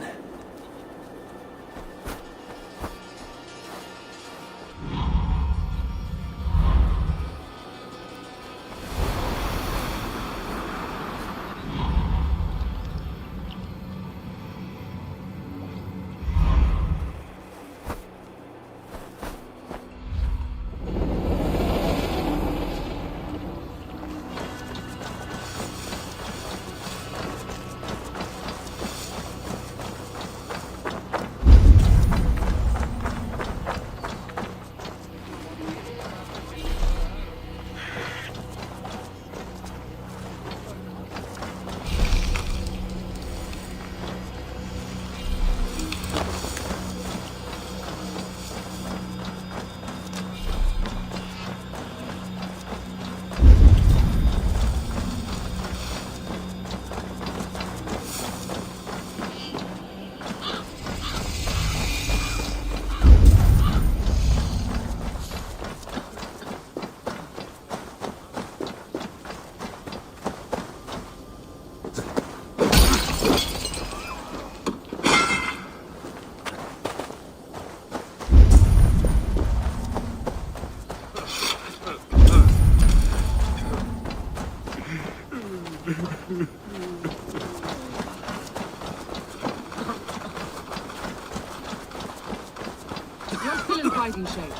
Speaker 14: Fighting shape.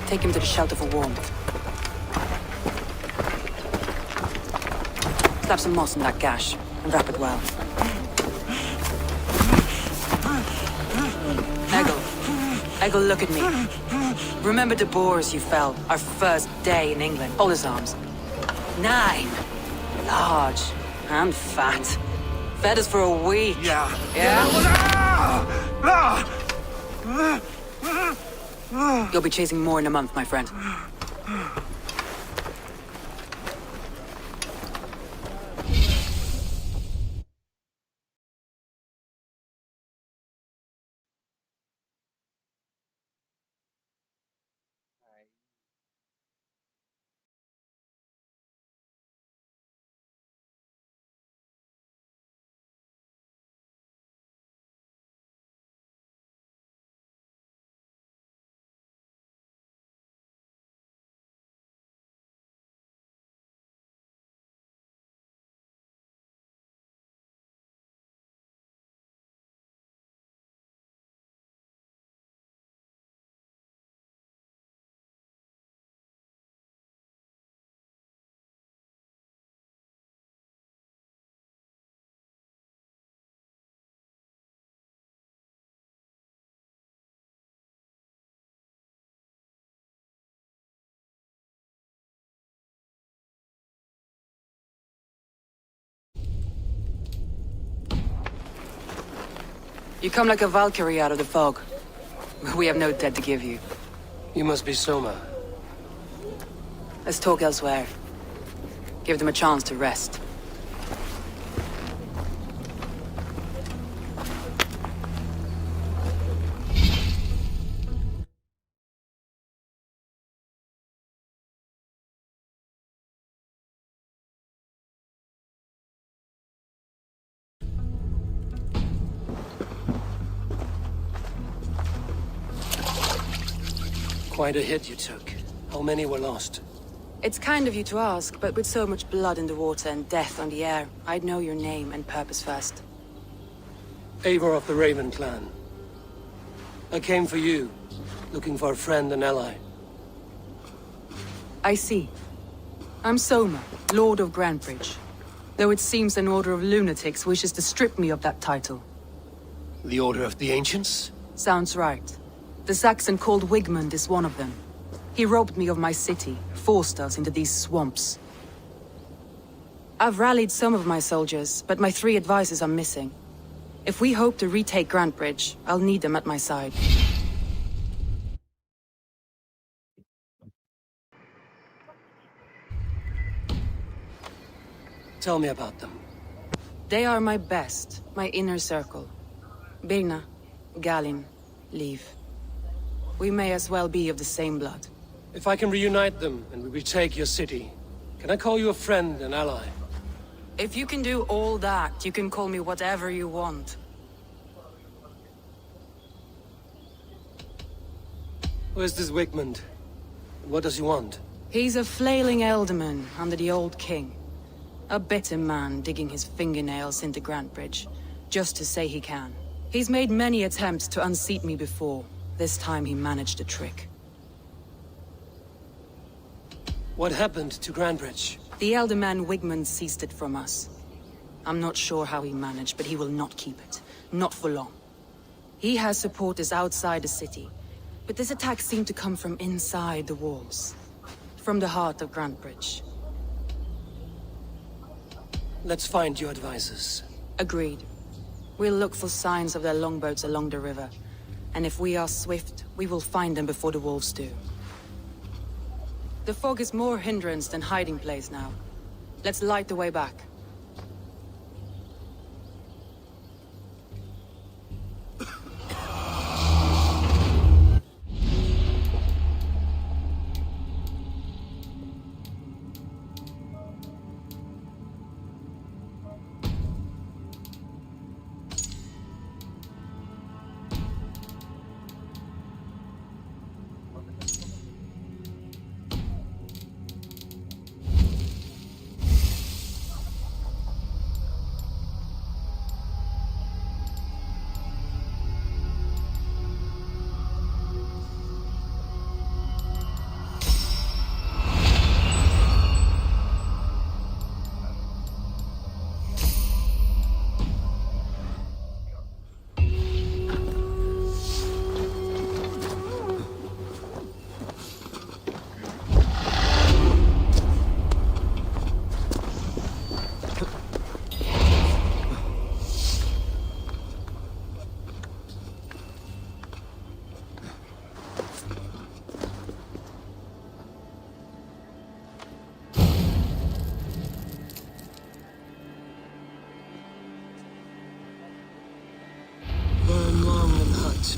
Speaker 14: Take him to the shelter for warmth. Slap some moss in that gash and wrap it well. Eggle, look at me. Remember the boars you fell our first day in England? Hold his arms. 9. Large and fat. Fed us for a week. Yeah? You'll be chasing more in a month, my friend. You come like a Valkyrie out of the fog. We have no debt to give you.
Speaker 5: You must be Soma.
Speaker 14: Let's talk elsewhere. Give them a chance to rest.
Speaker 5: Quite a hit you took. How many were lost?
Speaker 14: It's kind of you to ask, but with so much blood in the water and death on the air, I'd know your name and purpose first.
Speaker 5: Eivor of the Raven clan. I came for you, looking for a friend and ally.
Speaker 14: I see. I'm Soma, Lord of Grantebridge. Though it seems an order of lunatics wishes to strip me of that title.
Speaker 5: The Order of the Ancients?
Speaker 14: Sounds right. The Saxon called Wigmund is one of them. He robbed me of my city, forced us into these swamps. I've rallied some of my soldiers, but my 3 advisors are missing. If we hope to retake Grantebridge, I'll need them at my side.
Speaker 5: Tell me about them.
Speaker 14: They are my best, my inner circle. Birna, Galin, Liv. We may as well be of the same blood.
Speaker 5: If I can reunite them and we retake your city, can I call you a friend and ally?
Speaker 14: If you can do all that, you can call me whatever you want.
Speaker 5: Where's this Wigmund? What does he want?
Speaker 14: He's a flailing elderman under the old king. A bitter man digging his fingernails into Grantebridge, just to say he can. He's made many attempts to unseat me before. This time he managed a trick.
Speaker 5: What happened to Grantebridge?
Speaker 14: The elderman Wigmund seized it from us. I'm not sure how he managed, but he will not keep it. Not for long. He has supporters outside the city, but this attack seemed to come from inside the walls. From the heart of Grantebridge.
Speaker 5: Let's find your advisors.
Speaker 14: Agreed. We'll look for signs of their longboats along the river. And if we are swift, we will find them before the wolves do. The fog is more hindrance than hiding place now. Let's light the way back.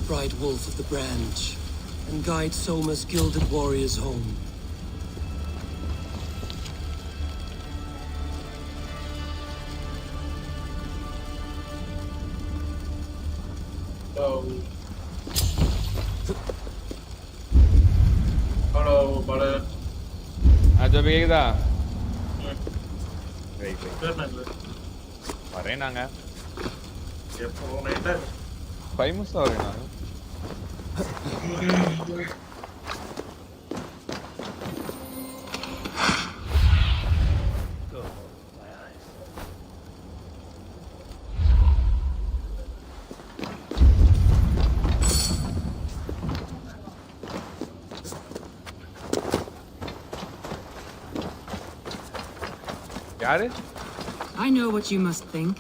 Speaker 5: Bright wolf of the branch, and guide Soma's gilded warriors home.
Speaker 8: Hello, brother. Aja கேக்குதா? வரேன் நாங்க. எப்போ நைட்டா? famous வரேன் நாங்க. Got it?
Speaker 14: I know what you must think.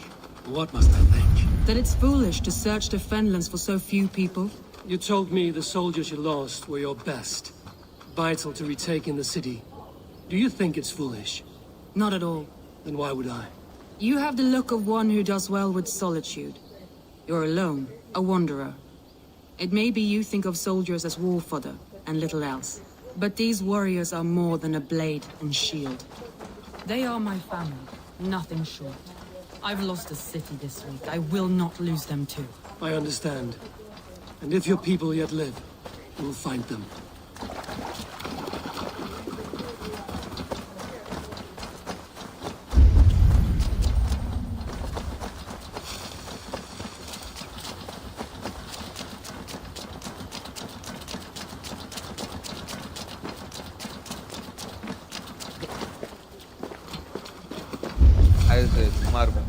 Speaker 5: What must I think?
Speaker 14: That it's foolish to search the Fenlands for so few people.
Speaker 5: You told me the soldiers you lost were your best. Vital to retaking the city. Do you think it's foolish?
Speaker 14: Not at all.
Speaker 5: Then why would I?
Speaker 14: You have the look of one who does well with solitude. You're alone, a wanderer. It may be you think of soldiers as war fodder and little else. But these warriors are more than a blade and shield. They are my family, nothing short. I've lost a city this week. I will not lose them too.
Speaker 5: I understand. And if your people yet live, you will find them.
Speaker 8: அது சும்மா இருக்கும்.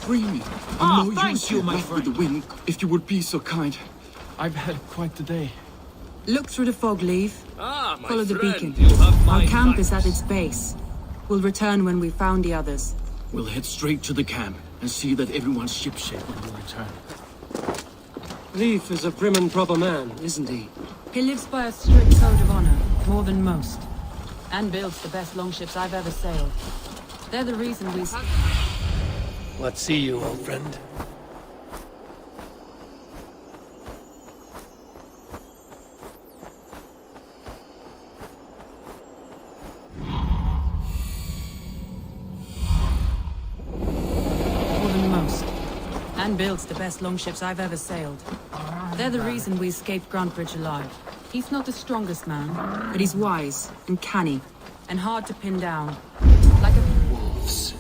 Speaker 2: Free me. I'm no use here left with the wind, if you would be so kind. I've had quite the day.
Speaker 21: Look through the fog, Leave.
Speaker 7: Ah, my
Speaker 21: Follow the
Speaker 7: friend,
Speaker 21: beacon.
Speaker 7: you have my
Speaker 21: Our camp is
Speaker 7: thanks.
Speaker 21: at its base. We'll return when we've found the others.
Speaker 2: We'll head straight to the camp and see that everyone's shipshape when we return.
Speaker 5: Leif is a prim and proper man, isn't he?
Speaker 14: He lives by a strict code of honor, more than most. And builds the best longships I've ever sailed. They're the reason we...
Speaker 5: What see you, old friend?
Speaker 14: More than most. And builds the best longships I've ever sailed. They're the reason we escaped Grantebridge alive. He's not the strongest man, but he's wise and canny, and hard to pin down. Like a...
Speaker 5: Wolves.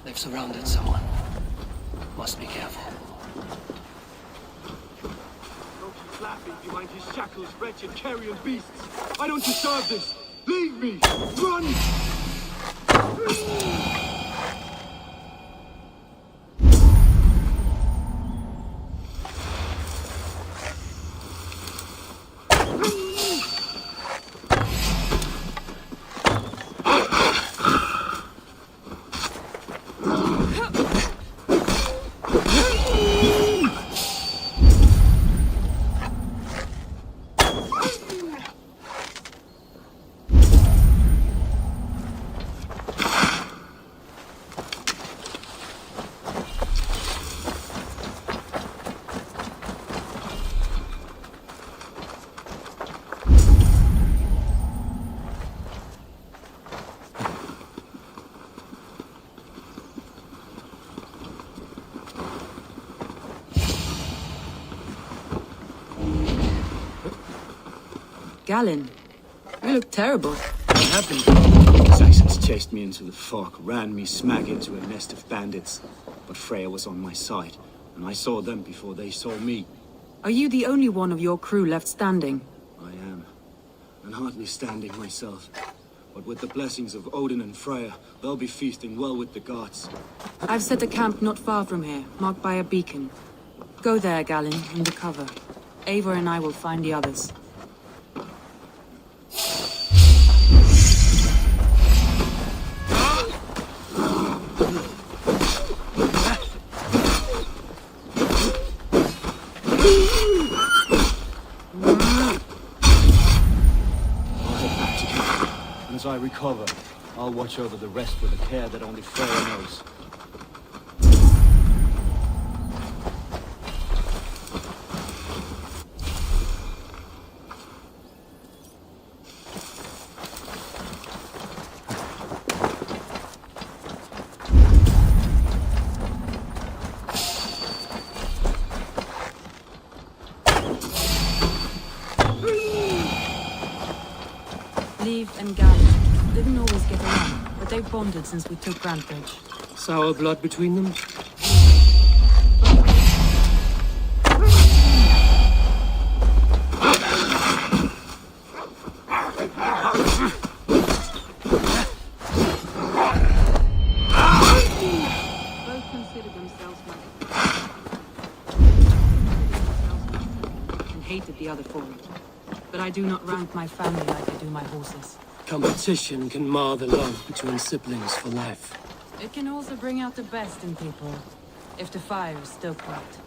Speaker 5: They've surrounded someone. Must be careful.
Speaker 13: Don't you flapping behind his shackles, wretched carrion beasts! I don't deserve this! Leave me! Run!
Speaker 14: Galen, you look terrible.
Speaker 1: I have been. Saxons chased me into the fog, ran me smack into a nest of bandits. But Freya was on my side, and I saw them before they saw me.
Speaker 14: Are you the only one of your crew left standing?
Speaker 1: I am, and hardly standing myself. But with the blessings of Odin and Freya, they'll be feasting well with the gods.
Speaker 14: I've set a camp not far from here, marked by a beacon. Go there, Galen, under cover. Eivor and I will find the others.
Speaker 1: As I recover, I'll watch over the rest with a care that only Freya knows.
Speaker 14: Leave and Galen didn't always get along, but they've bonded since we took Grantebridge.
Speaker 5: Sour blood between them?
Speaker 21: the other four. But I do not rank my family like I do my horses.
Speaker 5: Competition can mar the love between siblings for life.
Speaker 21: It can also bring out the best in people, if the fire is stoked right.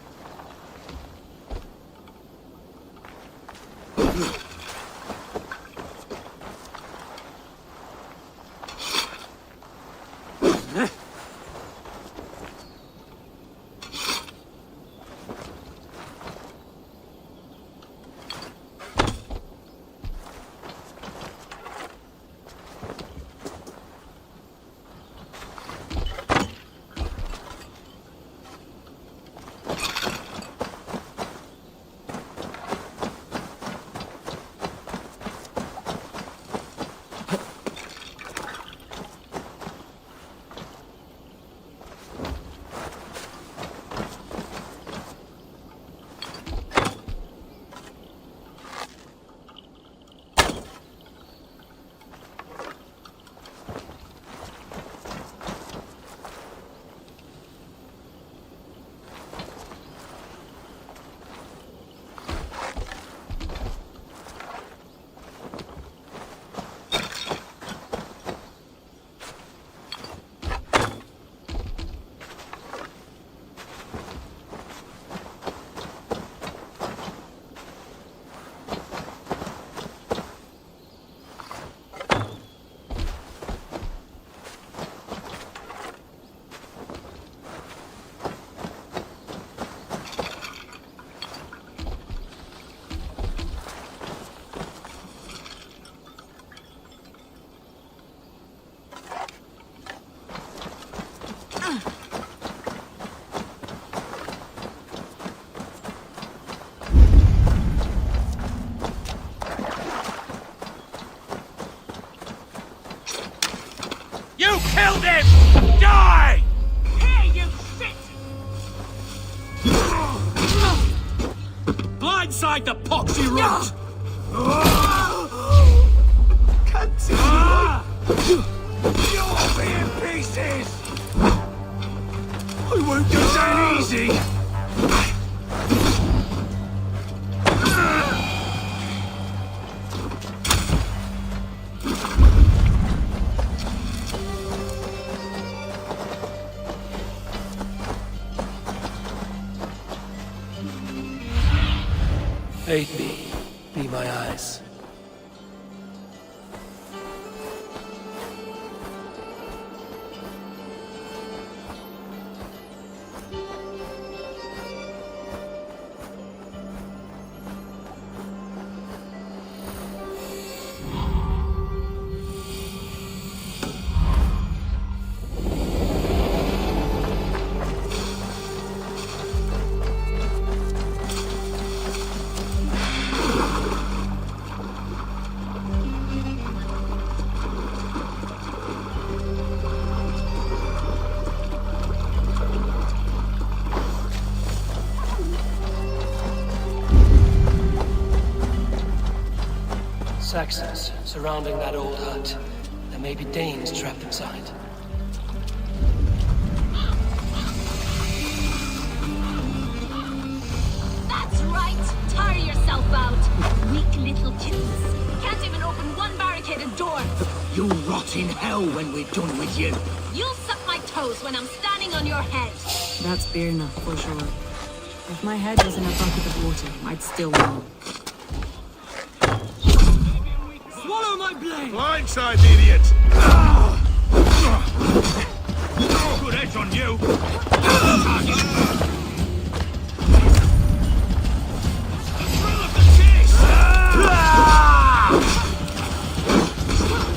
Speaker 4: You killed him! Die! Here, you shit! Blindside the poxy rot! You'll be in pieces! I won't do that easy!
Speaker 5: Aid me. Be my eyes. Saxons surrounding that old hut. There may be Danes trapped inside.
Speaker 18: That's right! Tire yourself out! Weak little kittens. Can't even open one barricaded door.
Speaker 4: You'll rot in hell when we're done with you.
Speaker 18: You'll suck my toes when I'm standing on your head.
Speaker 21: That's beer enough, for sure. If my head was in a bucket of water, I'd still know.
Speaker 4: Swallow my blade!
Speaker 23: Blindside, idiot!
Speaker 4: Good edge on you!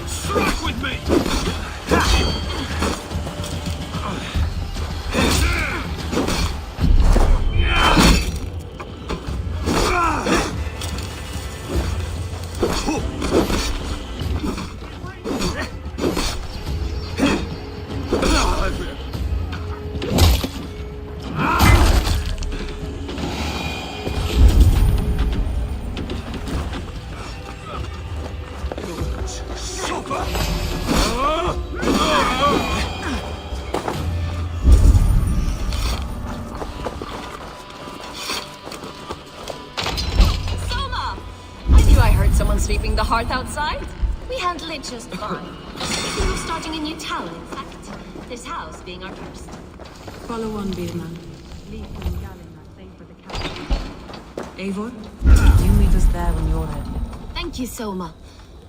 Speaker 4: Strike with me!
Speaker 18: warming the hearth outside? We handle it just fine. Thinking of starting a new town, in fact. This house being our first.
Speaker 21: Follow on, Birna. Leif and Galen are safe for the castle. Eivor, you meet us there when you're ready.
Speaker 18: Thank you, Soma.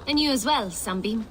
Speaker 18: And you as well, Sunbeam.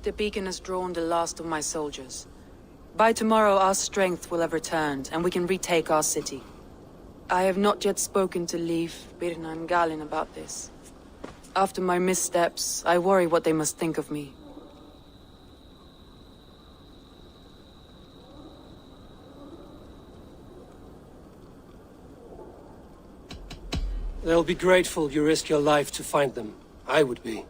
Speaker 14: The beacon has drawn the last of my soldiers. By tomorrow our strength will have returned, and we can retake our city. I have not yet spoken to Leif, Birna and Galen about this. After my missteps, I worry what they must think of me.
Speaker 5: They'll be grateful you risked your life to find them. I would be.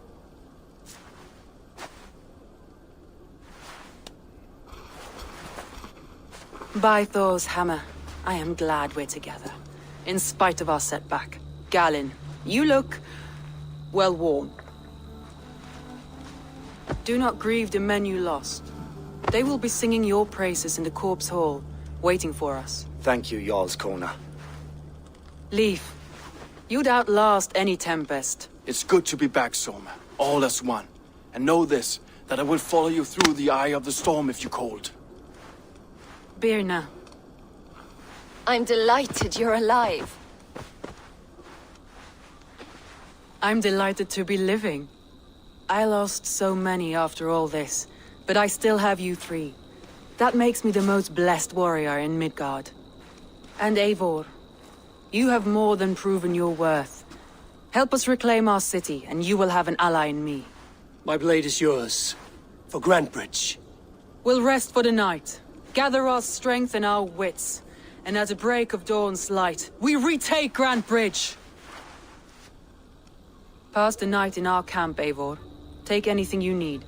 Speaker 14: By Thor's hammer, I am glad we're together. In spite of our setback. Galen, you look well worn. Do not grieve the men you lost. They will be singing your praises in the Corpse Hall, waiting for us.
Speaker 15: Thank you, Jarl's Corner.
Speaker 14: Leif, you'd outlast any tempest.
Speaker 2: It's good to be back, Soma. All as one. And know this, that I will follow you through the eye of the storm if you called.
Speaker 14: Birna.
Speaker 18: I'm delighted you're alive.
Speaker 14: I'm delighted to be living. I lost so many after all this, but I still have you three. That makes me the most blessed warrior in Midgard. And Eivor, you have more than proven your worth. Help us reclaim our city, and you will have an ally in me.
Speaker 5: My blade is yours. For Grantbridge.
Speaker 14: We'll rest for the night. Gather our strength and our wits. And at the break of dawn's light, we retake Grantbridge! Pass the night in our camp, Eivor. Take anything you need.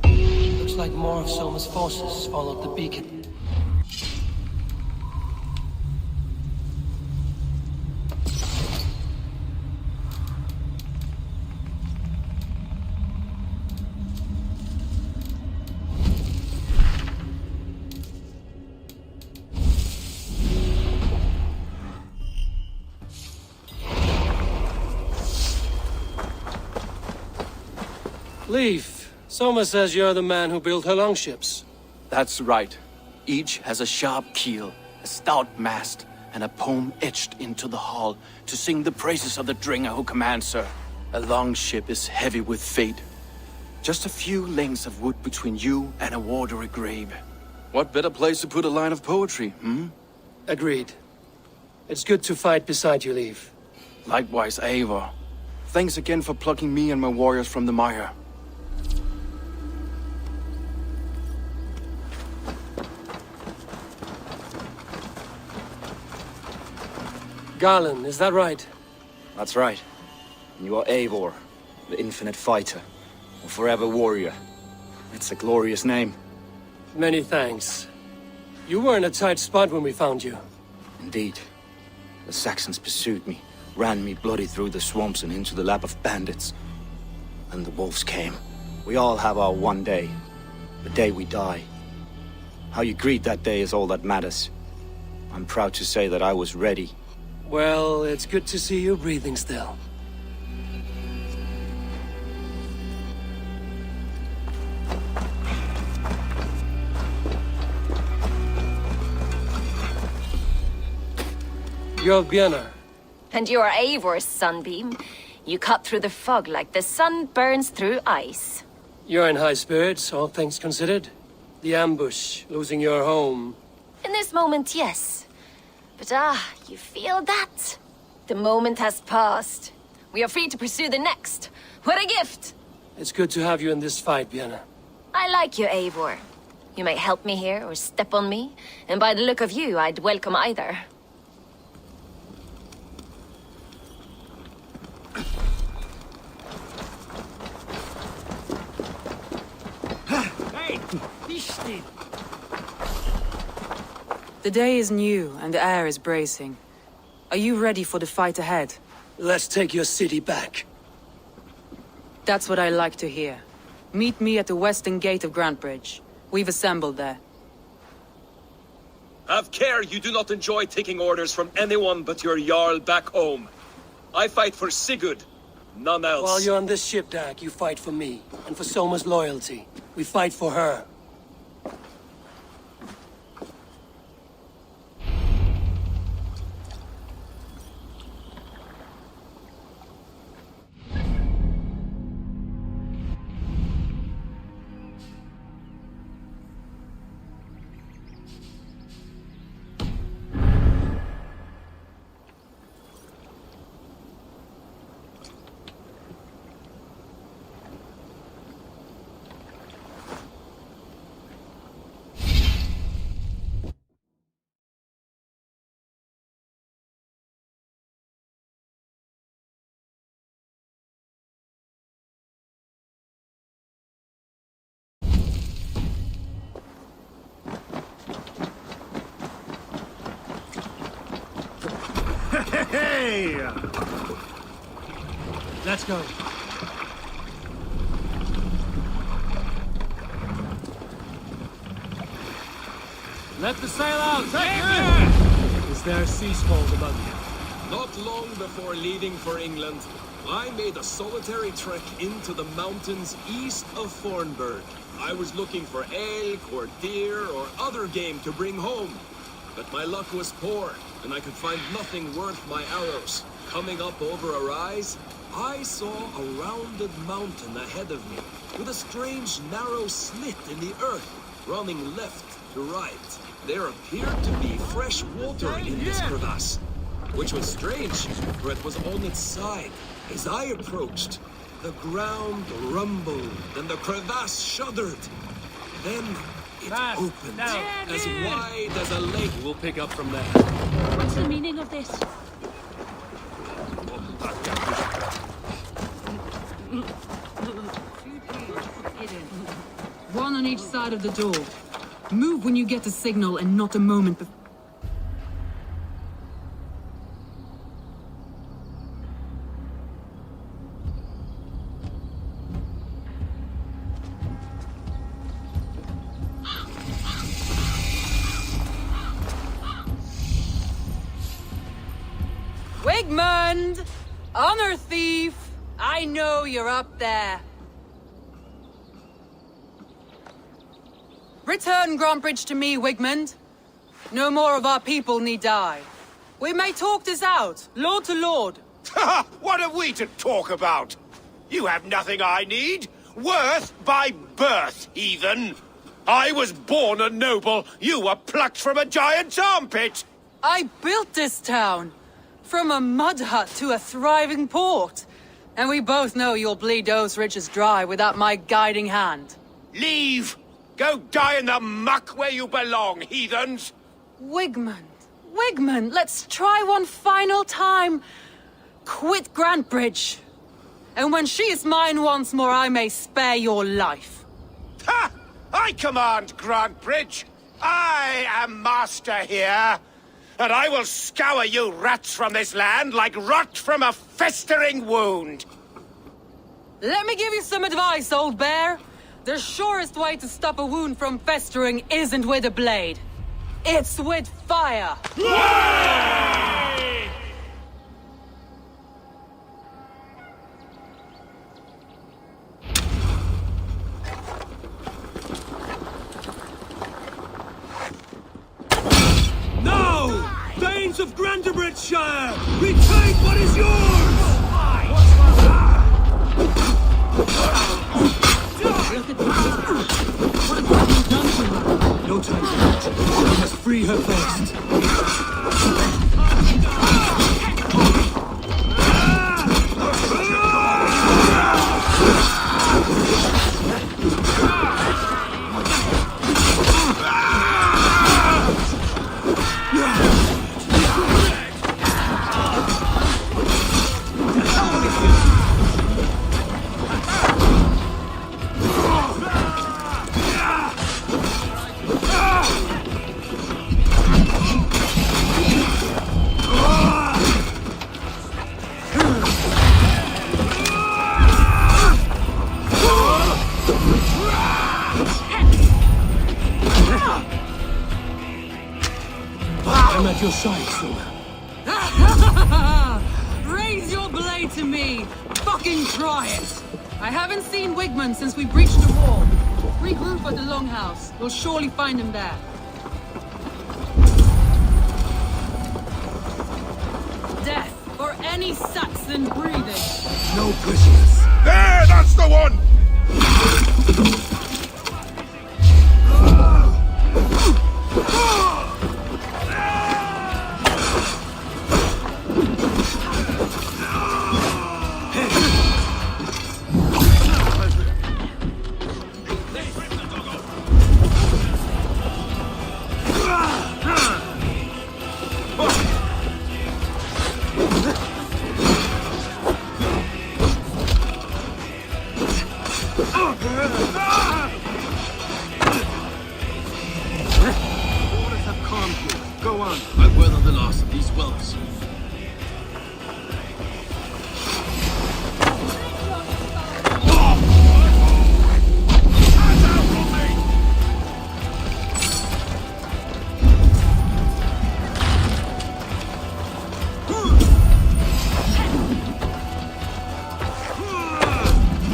Speaker 5: Looks like more of Soma's forces followed the beacon. Leif, Soma says you're the man who built her longships.
Speaker 2: That's right. Each has a sharp keel, a stout mast, and a poem etched into the hull to sing the praises of the Dringer who commands her. A longship is heavy with fate. Just a few lengths of wood between you and a watery grave. What better place to put a line of poetry, hmm?
Speaker 5: Agreed. It's good to fight beside you, Leif.
Speaker 2: Likewise, Eivor. Thanks again for plucking me and my warriors from the mire.
Speaker 5: Garland, is that right?
Speaker 15: That's right. And you are Eivor, the infinite fighter, a forever warrior. It's a glorious name.
Speaker 5: Many thanks. You were in a tight spot when we found you.
Speaker 15: Indeed. The Saxons pursued me, ran me bloody through the swamps and into the lap of bandits. And the wolves came. We all have our one day. The day we die. How you greet that day is all that matters. I'm proud to say that I was ready.
Speaker 5: Well, it's good to see you breathing still. You're Björnar.
Speaker 18: And you're Eivor's sunbeam. You cut through the fog like the sun burns through ice.
Speaker 5: You're in high spirits, all things considered. The ambush, losing your home.
Speaker 18: In this moment, yes. But you feel that? The moment has passed. We are free to pursue the next. What a gift!
Speaker 5: It's good to have you in this fight, Björnar.
Speaker 18: I like you, Eivor. You may help me here or step on me, and by the look of you, I'd welcome either.
Speaker 4: Hey!
Speaker 14: The day is new and the air is bracing. Are you ready for the fight ahead?
Speaker 5: Let's take your city back.
Speaker 14: That's what I like to hear. Meet me at the western gate of Grantbridge. We've assembled there.
Speaker 7: Have care you do not enjoy taking orders from anyone but your Jarl back home. I fight for Sigurd, none else.
Speaker 5: While you're on this ship, Dag, you fight for me, and for Soma's loyalty. We fight for her.
Speaker 3: Hey!
Speaker 4: Let's go. Let the sail out! Is there a sea scold above you?
Speaker 7: Not long before leaving for England, I made a solitary trek into the mountains east of Thornburg. I was looking for elk or deer or other game to bring home. But my luck was poor, and I could find nothing worth my arrows. Coming up over a rise, I saw a rounded mountain ahead of me, with a strange narrow slit in the earth, running left to right. There appeared to be fresh water in this crevasse, which was strange, for it was on its side. As I approached, the ground rumbled and the crevasse shuddered. Then it opened, as wide as a lake.
Speaker 19: We'll pick up from there.
Speaker 21: What's the meaning of this? One on each side of the door. Move when you get a signal and not a moment before.
Speaker 14: Wigmund! Honor thief! I know you're up there. Return Grantbridge to me, Wigmund. No more of our people need die. We may talk this out, lord to lord.
Speaker 11: What are we to talk about? You have nothing I need. Worth by birth, heathen. I was born a noble. You were plucked from a giant's armpit.
Speaker 14: I built this town. From a mud hut to a thriving port. And we both know you'll bleed those riches dry without my guiding hand.
Speaker 11: Leave! Go die in the muck where you belong, heathens!
Speaker 14: Wigmund, let's try one final time. Quit Grantbridge. And when she is mine once more, I may spare your life.
Speaker 11: Ha! I command Grantbridge. I am master here. And I will scour you rats from this land like rot from a festering wound.
Speaker 14: Let me give you some advice, old bear. The surest way to stop a wound from festering isn't with a blade. It's with fire.
Speaker 13: Now! Thanes of Grantebridgeshire! Retake what is yours!
Speaker 21: Look at what have you done to her?
Speaker 13: No time for that. We must free her first. I'm at your side, sir.
Speaker 14: Raise your blade to me! Fucking try it! I haven't seen Wigmund since we breached the wall. Regroup at the Longhouse. We'll surely find him there. Death for any Saxon breathing!
Speaker 13: No prisoners.
Speaker 11: There, that's the one!
Speaker 7: Go on. I've weathered the last of these whelps.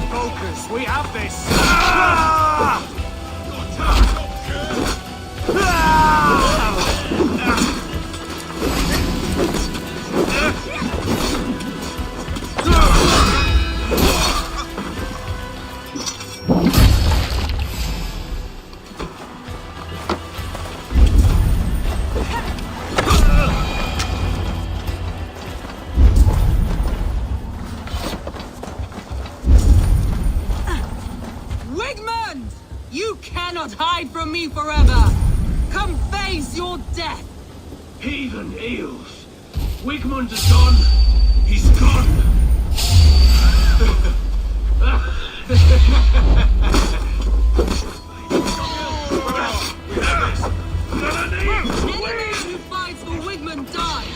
Speaker 11: Focus, we have this!
Speaker 21: Stand! You cannot hide from me forever! Come face your death!
Speaker 13: Heathen eels. Wigmund is gone. He's gone.
Speaker 21: Any man who fights for Wigmund dies!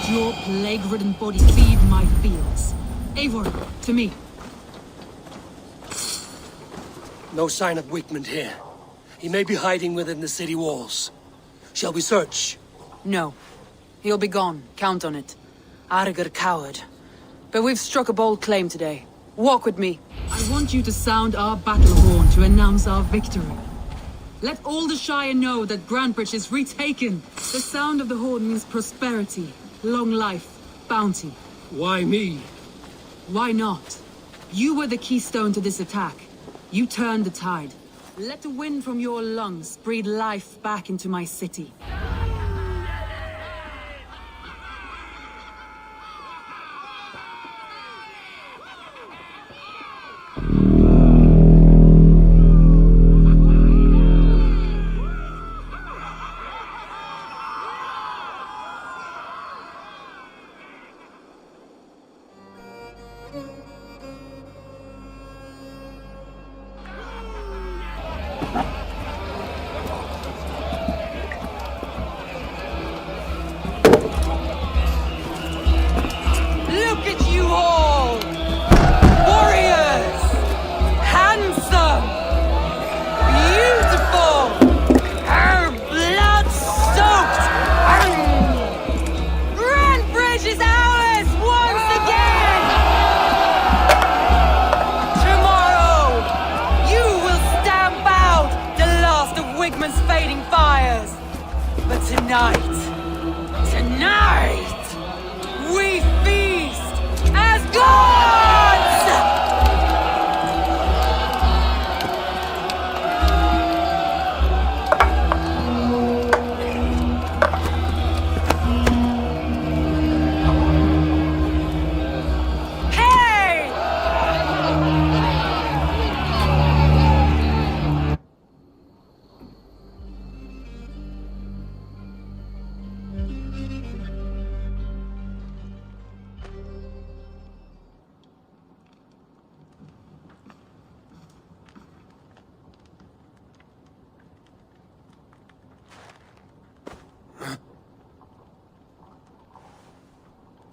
Speaker 21: Your plague-ridden body feed my fields. Eivor, to me.
Speaker 5: No sign of Wigmund here. He may be hiding within the city walls. Shall we search?
Speaker 14: No. He'll be gone. Count on it. Arger coward. But we've struck a bold claim today. Walk with me.
Speaker 21: I want you to sound our battle horn to announce our victory. Let all the Shire know that Grantebridge is retaken. The sound of the horn means prosperity, long life, bounty.
Speaker 5: Why me?
Speaker 21: Why not? You were the keystone to this attack. You turned the tide. Let the wind from your lungs breathe life back into my city.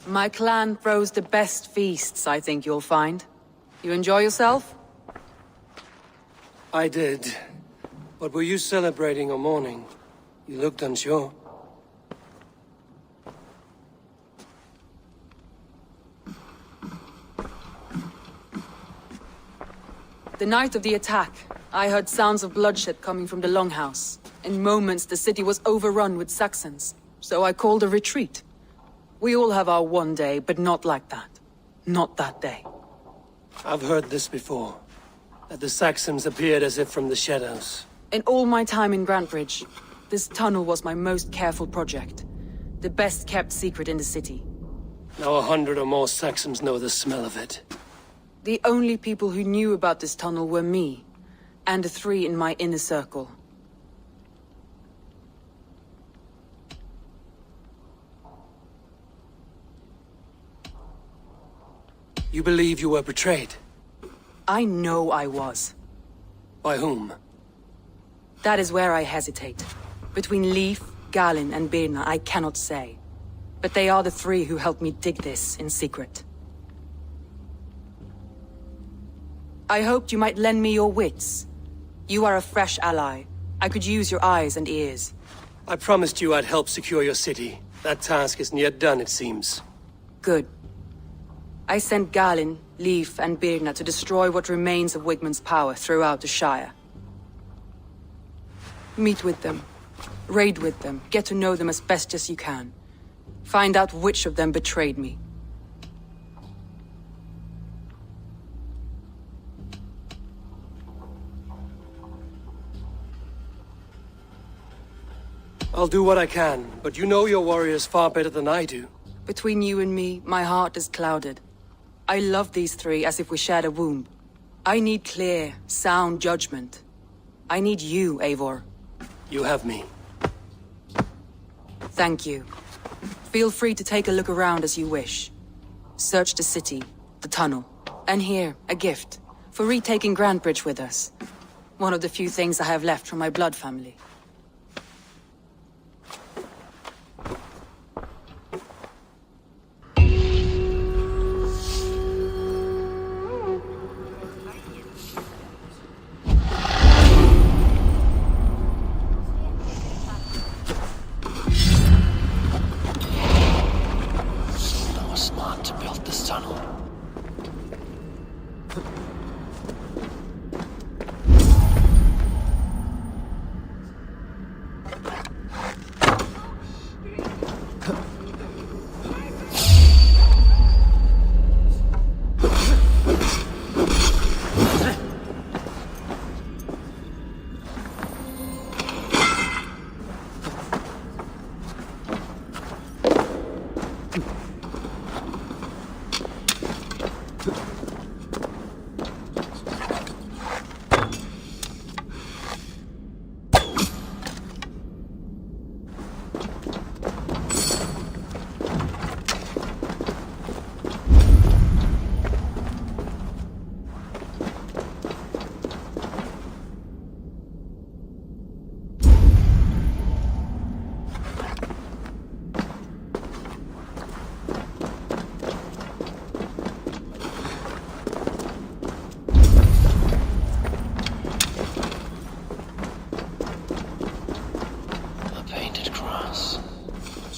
Speaker 14: My clan throws the best feasts, I think you'll find. You enjoy yourself?
Speaker 5: I did. But were you celebrating or mourning? You looked unsure.
Speaker 14: The night of the attack, I heard sounds of bloodshed coming from the Longhouse. In moments, the city was overrun with Saxons, so I called a retreat. We all have our one day, but not like that. Not that day.
Speaker 5: I've heard this before. That the Saxons appeared as if from the shadows.
Speaker 14: In all my time in Grantebridge, this tunnel was my most careful project. The best kept secret in the city.
Speaker 5: Now 100 or more Saxons know the smell of it.
Speaker 14: The only people who knew about this tunnel were me, and the 3 in my inner circle.
Speaker 5: You believe you were betrayed?
Speaker 14: I know I was.
Speaker 5: By whom?
Speaker 14: That is where I hesitate. Between Leif, Galin, and Birna, I cannot say. But they are the three who helped me dig this in secret. I hoped you might lend me your wits. You are a fresh ally. I could use your eyes and ears.
Speaker 5: I promised you I'd help secure your city. That task isn't yet done, it seems.
Speaker 14: Good. I sent Galin, Leif, and Birna to destroy what remains of Wigmund's power throughout the Shire. Meet with them. Raid with them. Get to know them as best as you can. Find out which of them betrayed me.
Speaker 5: I'll do what I can, but you know your warriors far better than I do.
Speaker 14: Between you and me, my heart is clouded. I love these three as if we shared a womb. I need clear, sound judgment. I need you, Eivor.
Speaker 5: You have me.
Speaker 14: Thank you. Feel free to take a look around as you wish. Search the city, the tunnel, and here, a gift, for retaking Grantebridge with us. One of the few things I have left from my blood family.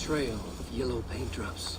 Speaker 5: Trail of yellow paint drops.